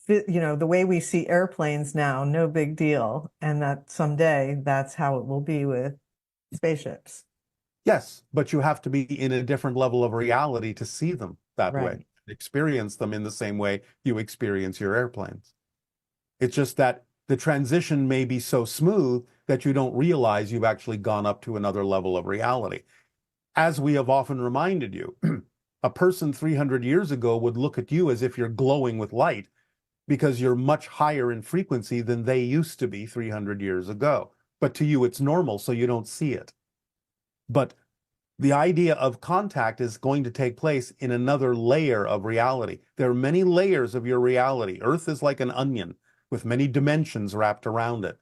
you know, the way we see airplanes now, no big deal, and that someday that's how it will be with spaceships. Yes, but you have to be in a different level of reality to see them that way, experience them in the same way you experience your airplanes. It's just that the transition may be so smooth that you don't realize you've actually gone up to another level of reality. As we have often reminded you, A person 300 years ago would look at you as if you're glowing with light because you're much higher in frequency than they used to be 300 years ago. But to you, it's normal, so you don't see it. But the idea of contact is going to take place in another layer of reality. There are many layers of your reality. Earth is like an onion with many dimensions wrapped around it.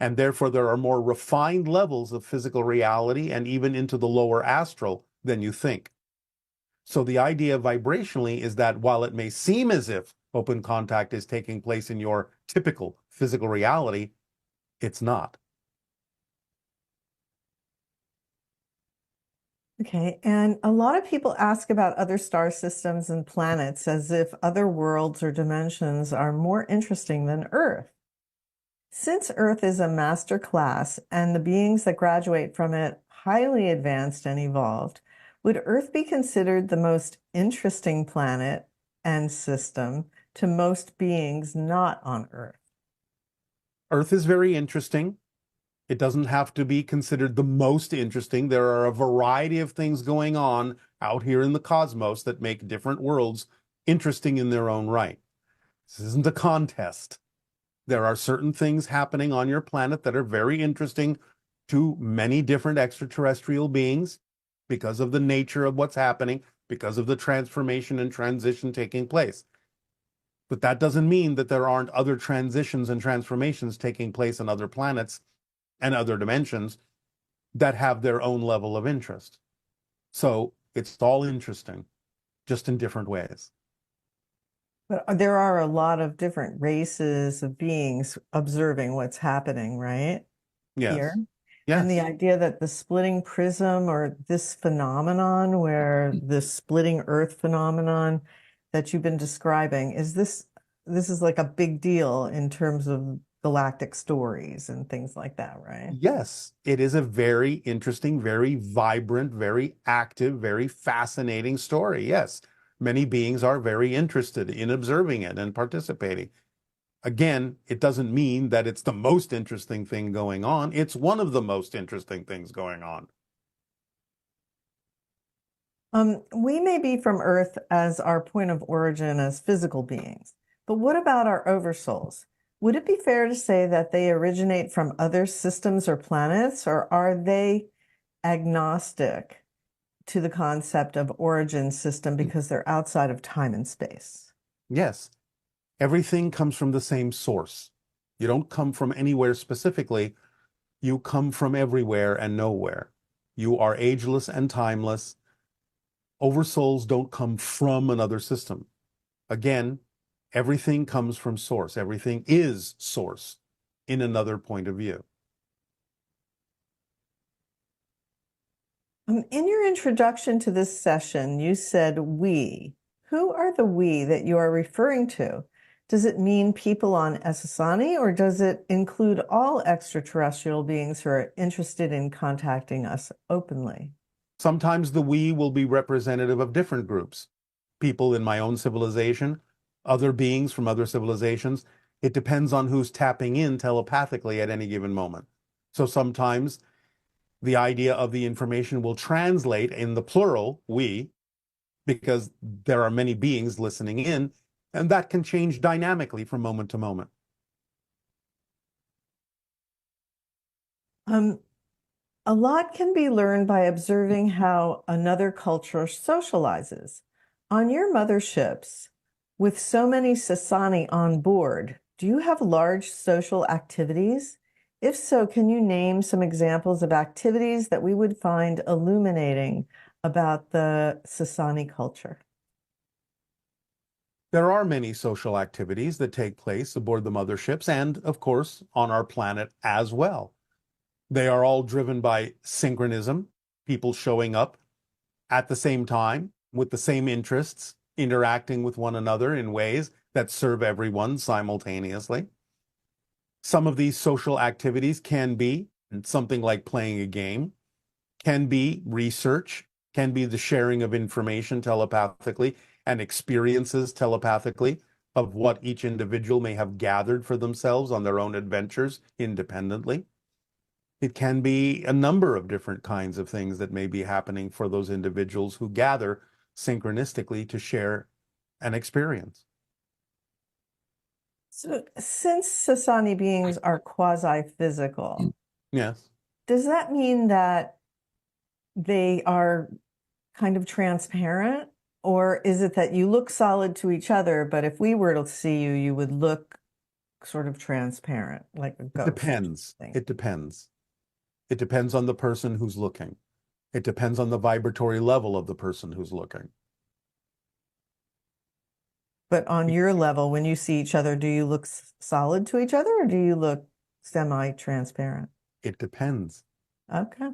And therefore, there are more refined levels of physical reality and even into the lower astral than you think. So the idea vibrationally is that while it may seem as if open contact is taking place in your typical physical reality, it's not. Okay, and a lot of people ask about other star systems and planets as if other worlds or dimensions are more interesting than Earth. Since Earth is a master class and the beings that graduate from it highly advanced and evolved, would Earth be considered the most interesting planet and system to most beings not on Earth? Earth is very interesting. It doesn't have to be considered the most interesting. There are a variety of things going on out here in the cosmos that make different worlds interesting in their own right. This isn't a contest. There are certain things happening on your planet that are very interesting to many different extraterrestrial beings because of the nature of what's happening, because of the transformation and transition taking place. But that doesn't mean that there aren't other transitions and transformations taking place on other planets and other dimensions that have their own level of interest. So it's all interesting, just in different ways. But there are a lot of different races of beings observing what's happening, right? Yes. Here. Yes. And the idea that the splitting prism or this phenomenon where the splitting Earth phenomenon that you've been describing, this is like a big deal in terms of galactic stories and things like that, right? Yes, it is a very interesting, very vibrant, very active, very fascinating story. Yes, many beings are very interested in observing it and participating. Again, it doesn't mean that it's the most interesting thing going on. It's one of the most interesting things going on. We may be from Earth as our point of origin as physical beings, but what about our oversouls? Would it be fair to say that they originate from other systems or planets, or are they agnostic to the concept of origin system because they're outside of time and space? Yes, everything comes from the same source. You don't come from anywhere specifically. You come from everywhere and nowhere. You are ageless and timeless. Oversouls don't come from another system. Again, everything comes from source. Everything is source in another point of view. In your introduction to this session, you said we. Who are the we that you are referring to? Does it mean people on Essani, or does it include all extraterrestrial beings who are interested in contacting us openly? Sometimes the we will be representative of different groups. People in my own civilization, other beings from other civilizations. It depends on who's tapping in telepathically at any given moment. So sometimes the idea of the information will translate in the plural, we, because there are many beings listening in, and that can change dynamically from moment to moment. A lot can be learned by observing how another culture socializes. On your motherships, with so many Essani on board, do you have large social activities? If so, can you name some examples of activities that we would find illuminating about the Essani culture? There are many social activities that take place aboard the motherships and, of course, on our planet as well. They are all driven by synchronism, people showing up at the same time with the same interests, interacting with one another in ways that serve everyone simultaneously. Some of these social activities can be something like playing a game, can be research, can be the sharing of information telepathically and experiences telepathically of what each individual may have gathered for themselves on their own adventures independently. It can be a number of different kinds of things that may be happening for those individuals who gather synchronistically to share an experience. So, since Essani beings are quasi-physical, Yes. does that mean that they are kind of transparent? Or is it that you look solid to each other, but if we were to see you, you would look sort of transparent, like a It ghost? depends. It depends. It depends on the person who's looking. It depends on the vibratory level of the person who's looking. But on your level, when you see each other, do you look solid to each other or do you look semi-transparent? It depends. Okay.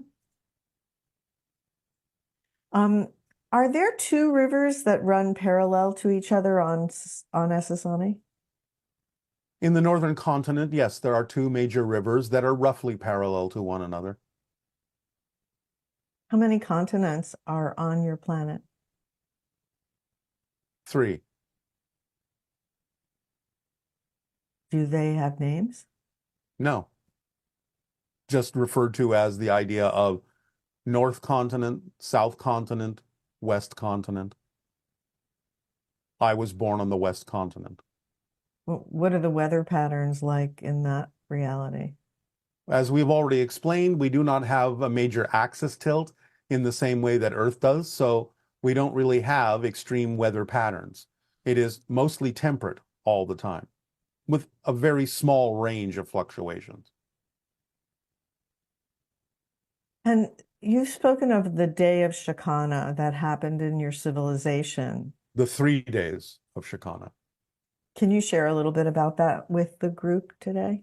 Are there two rivers that run parallel to each other on Essani? In the northern continent, yes, there are two major rivers that are roughly parallel to one another. How many continents are on your planet? 3. Do they have names? No. Just referred to as the idea of North Continent, South Continent, West Continent. I was born on the West Continent. What are the weather patterns like in that reality? As we've already explained, we do not have a major axis tilt in the same way that Earth does, so we don't really have extreme weather patterns. It is mostly temperate all the time, with a very small range of fluctuations. And you've spoken of the day of Shakana that happened in your civilization. The 3 days of Shakana. Can you share a little bit about that with the group today?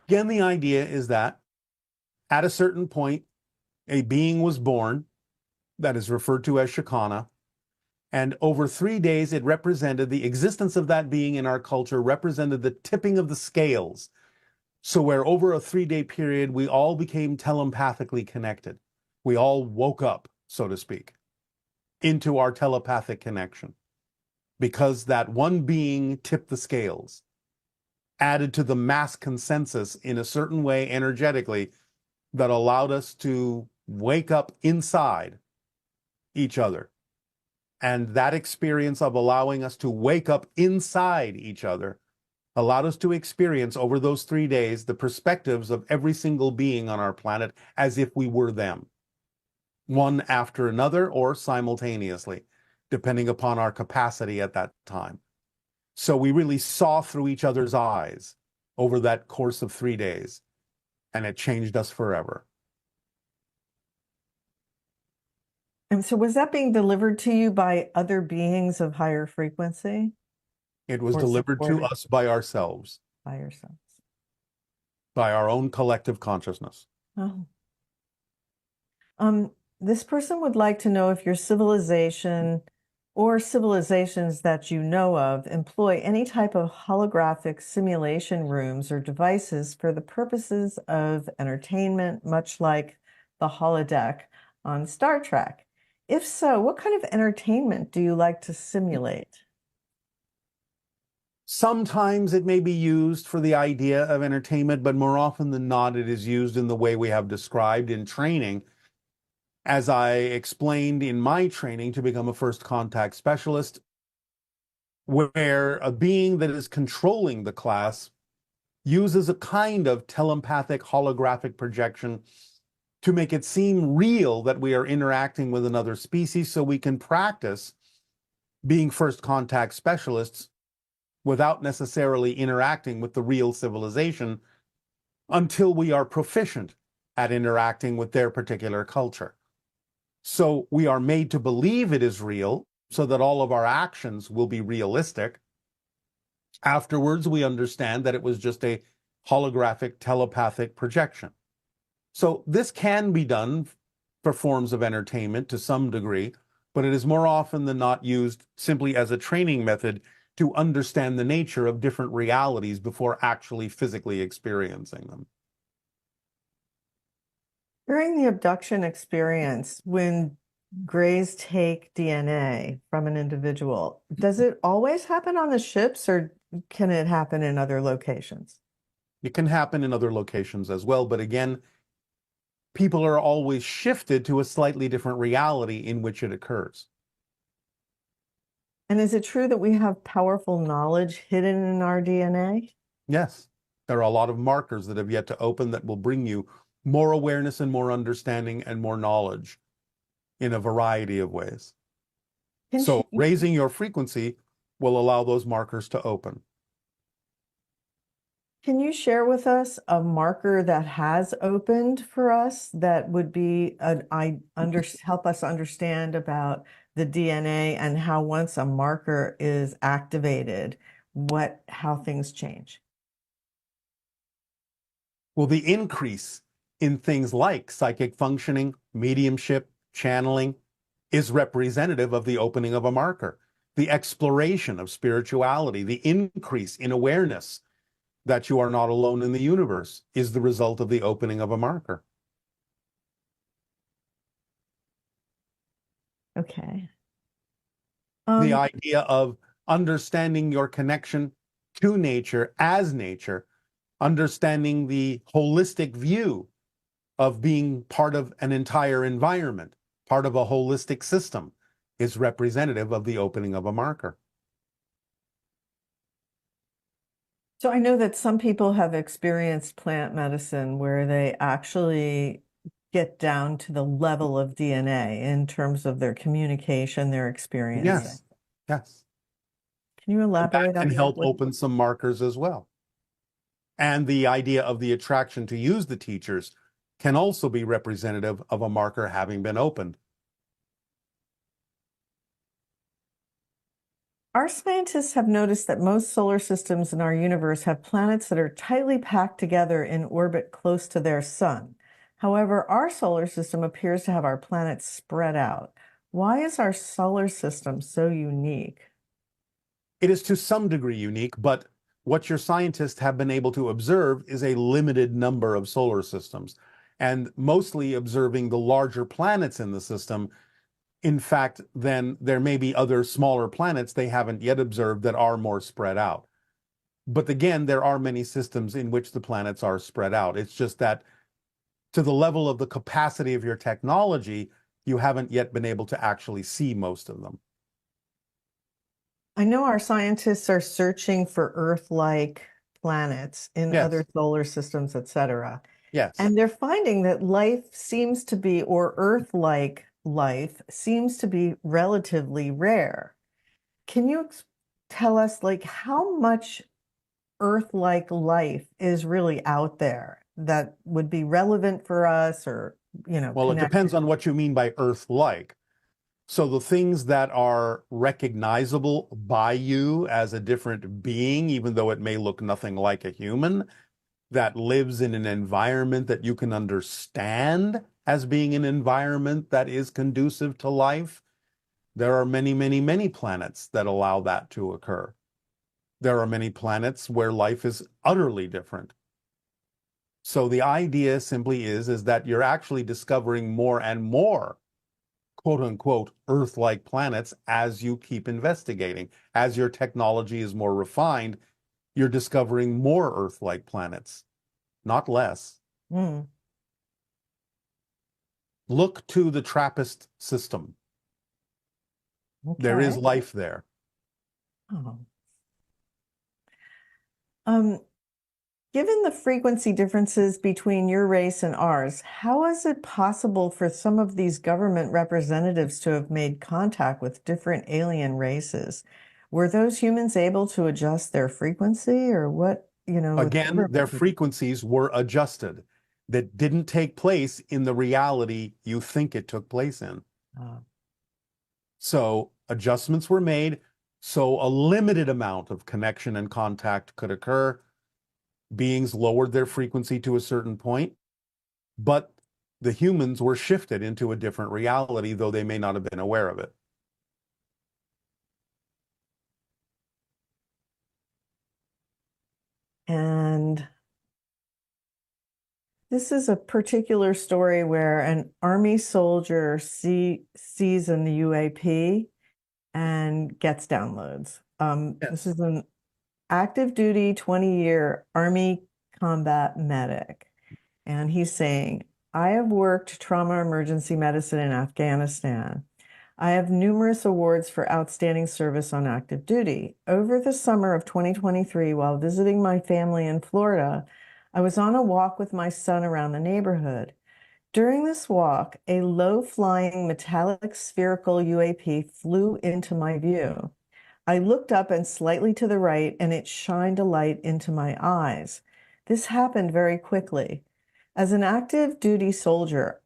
Again, the idea is that at a certain point, a being was born that is referred to as Shakana, and over 3 days, it represented the existence of that being in our culture, represented the tipping of the scales. So where over a 3-day period, we all became telepathically connected. We all woke up, so to speak, into our telepathic connection. Because that one being tipped the scales, added to the mass consensus in a certain way energetically that allowed us to wake up inside each other. And that experience of allowing us to wake up inside each other allowed us to experience over those 3 days the perspectives of every single being on our planet as if we were them, one after another or simultaneously, depending upon our capacity at that time. So we really saw through each other's eyes over that course of 3 days, and it changed us forever. And so was that being delivered to you by other beings of higher frequency? It was Or delivered to supported us by ourselves, by yourselves? by our own collective consciousness. Oh. This person would like to know if your civilization or civilizations that you know of employ any type of holographic simulation rooms or devices for the purposes of entertainment, much like the holodeck on Star Trek. If so, what kind of entertainment do you like to simulate? Sometimes it may be used for the idea of entertainment, but more often than not, it is used in the way we have described in training. As I explained in my training to become a first contact specialist, where a being that is controlling the class uses a kind of telepathic holographic projection to make it seem real that we are interacting with another species, so we can practice being first contact specialists without necessarily interacting with the real civilization until we are proficient at interacting with their particular culture. So we are made to believe it is real so that all of our actions will be realistic. Afterwards, we understand that it was just a holographic telepathic projection. So this can be done for forms of entertainment to some degree, but it is more often than not used simply as a training method to understand the nature of different realities before actually physically experiencing them. During the abduction experience, when Greys take DNA from an individual, does it always happen on the ships or can it happen in other locations? It can happen in other locations as well, but again, people are always shifted to a slightly different reality in which it occurs. And is it true that we have powerful knowledge hidden in our DNA? Yes, there are a lot of markers that have yet to open that will bring you more awareness and more understanding and more knowledge in a variety of ways. So raising your frequency will allow those markers to open. Can you share with us a marker that has opened for us that would be help us understand about the DNA and how once a marker is activated, how things change? Well, the increase in things like psychic functioning, mediumship, channeling is representative of the opening of a marker. The exploration of spirituality, the increase in awareness that you are not alone in the universe is the result of the opening of a marker. Okay. The idea of understanding your connection to nature as nature, understanding the holistic view of being part of an entire environment, part of a holistic system, is representative of the opening of a marker. So I know that some people have experienced plant medicine where they actually get down to the level of DNA in terms of their communication, their experience. Yes, yes. Can you elaborate on that? And help open some markers as well. And the idea of the attraction to use the teachers can also be representative of a marker having been opened. Our scientists have noticed that most solar systems in our universe have planets that are tightly packed together in orbit close to their sun. However, our solar system appears to have our planets spread out. Why is our solar system so unique? It is to some degree unique, but what your scientists have been able to observe is a limited number of solar systems, and mostly observing the larger planets in the system. In fact, then there may be other smaller planets they haven't yet observed that are more spread out. But again, there are many systems in which the planets are spread out. It's just that to the level of the capacity of your technology, you haven't yet been able to actually see most of them. I know our scientists are searching for Earth-like planets in other solar systems, etc. Yes. And they're finding that life seems to be, or Earth-like life seems to be relatively rare. Can you tell us, like, how much Earth-like life is really out there that would be relevant for us, or, Well, it depends on what you mean by Earth-like. So the things that are recognizable by you as a different being, even though it may look nothing like a human, that lives in an environment that you can understand as being an environment that is conducive to life, there are many, many, many planets that allow that to occur. There are many planets where life is utterly different. So the idea simply is that you're actually discovering more and more quote unquote Earth-like planets as you keep investigating. As your technology is more refined, you're discovering more Earth-like planets, not less. Look to the TRAPPIST system. Okay. There is life there. Given the frequency differences between your race and ours, how is it possible for some of these government representatives to have made contact with different alien races? Were those humans able to adjust their frequency, or what, Again, their frequencies were adjusted. That didn't take place in the reality you think it took place in. So adjustments were made so a limited amount of connection and contact could occur. Beings lowered their frequency to a certain point, but the humans were shifted into a different reality, though they may not have been aware of it. And this is a particular story where an Army soldier sees an UAP and gets downloads. This is an active duty 20-year Army combat medic. And he's saying, I have worked trauma emergency medicine in Afghanistan. I have numerous awards for outstanding service on active duty. Over the summer of 2023, while visiting my family in Florida, I was on a walk with my son around the neighborhood. During this walk, a low-flying metallic spherical UAP flew into my view. I looked up and slightly to the right, and it shined a light into my eyes. This happened very quickly. As an active duty soldier,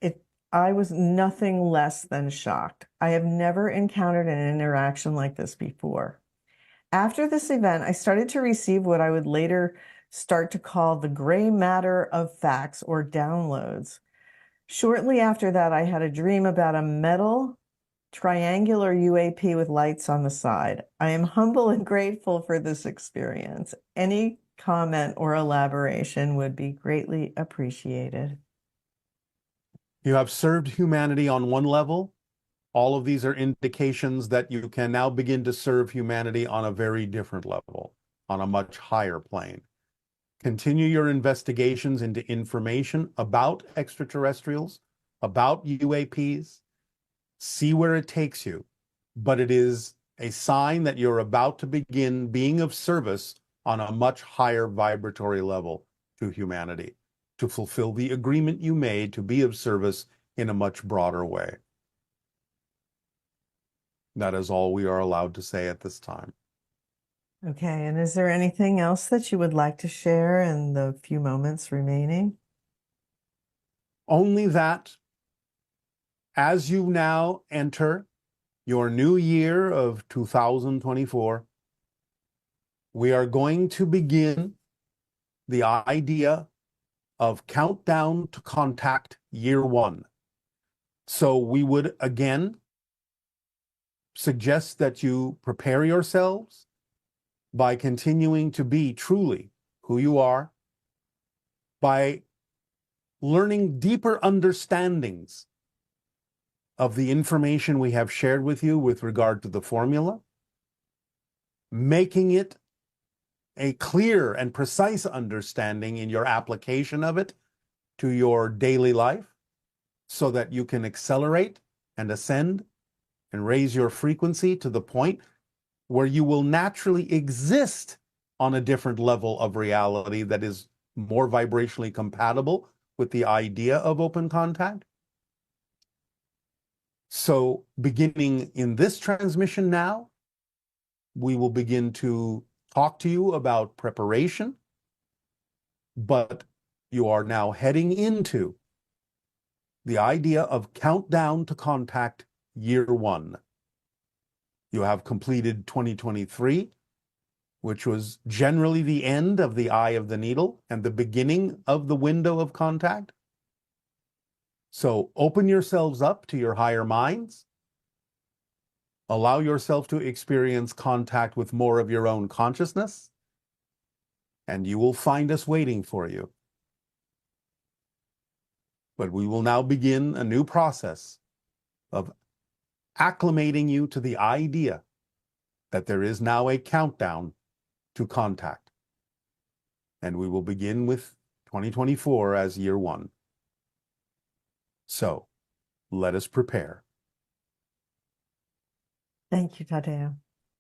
I was nothing less than shocked. I have never encountered an interaction like this before. After this event, I started to receive what I would later start to call the gray matter of facts or downloads. Shortly after that, I had a dream about a metal triangular UAP with lights on the side. I am humble and grateful for this experience. Any comment or elaboration would be greatly appreciated. You have served humanity on one level. All of these are indications that you can now begin to serve humanity on a very different level, on a much higher plane. Continue your investigations into information about extraterrestrials, about UAPs. See where it takes you. But it is a sign that you're about to begin being of service on a much higher vibratory level to humanity, to fulfill the agreement you made to be of service in a much broader way. That is all we are allowed to say at this time. Okay, and is there anything else that you would like to share in the few moments remaining? Only that as you now enter your new year of 2024, we are going to begin the idea of countdown to contact year one. So we would again suggest that you prepare yourselves by continuing to be truly who you are, by learning deeper understandings of the information we have shared with you with regard to the formula, making it a clear and precise understanding in your application of it to your daily life so that you can accelerate and ascend and raise your frequency to the point where you will naturally exist on a different level of reality that is more vibrationally compatible with the idea of open contact. So beginning in this transmission now, we will begin to talk to you about preparation, but you are now heading into the idea of countdown to contact year one. You have completed 2023, which was generally the end of the eye of the needle and the beginning of the window of contact. So open yourselves up to your higher minds. Allow yourself to experience contact with more of your own consciousness, and you will find us waiting for you. But we will now begin a new process of acclimating you to the idea that there is now a countdown to contact. And we will begin with 2024 as year one. So let us prepare. Thank you, Tadeo.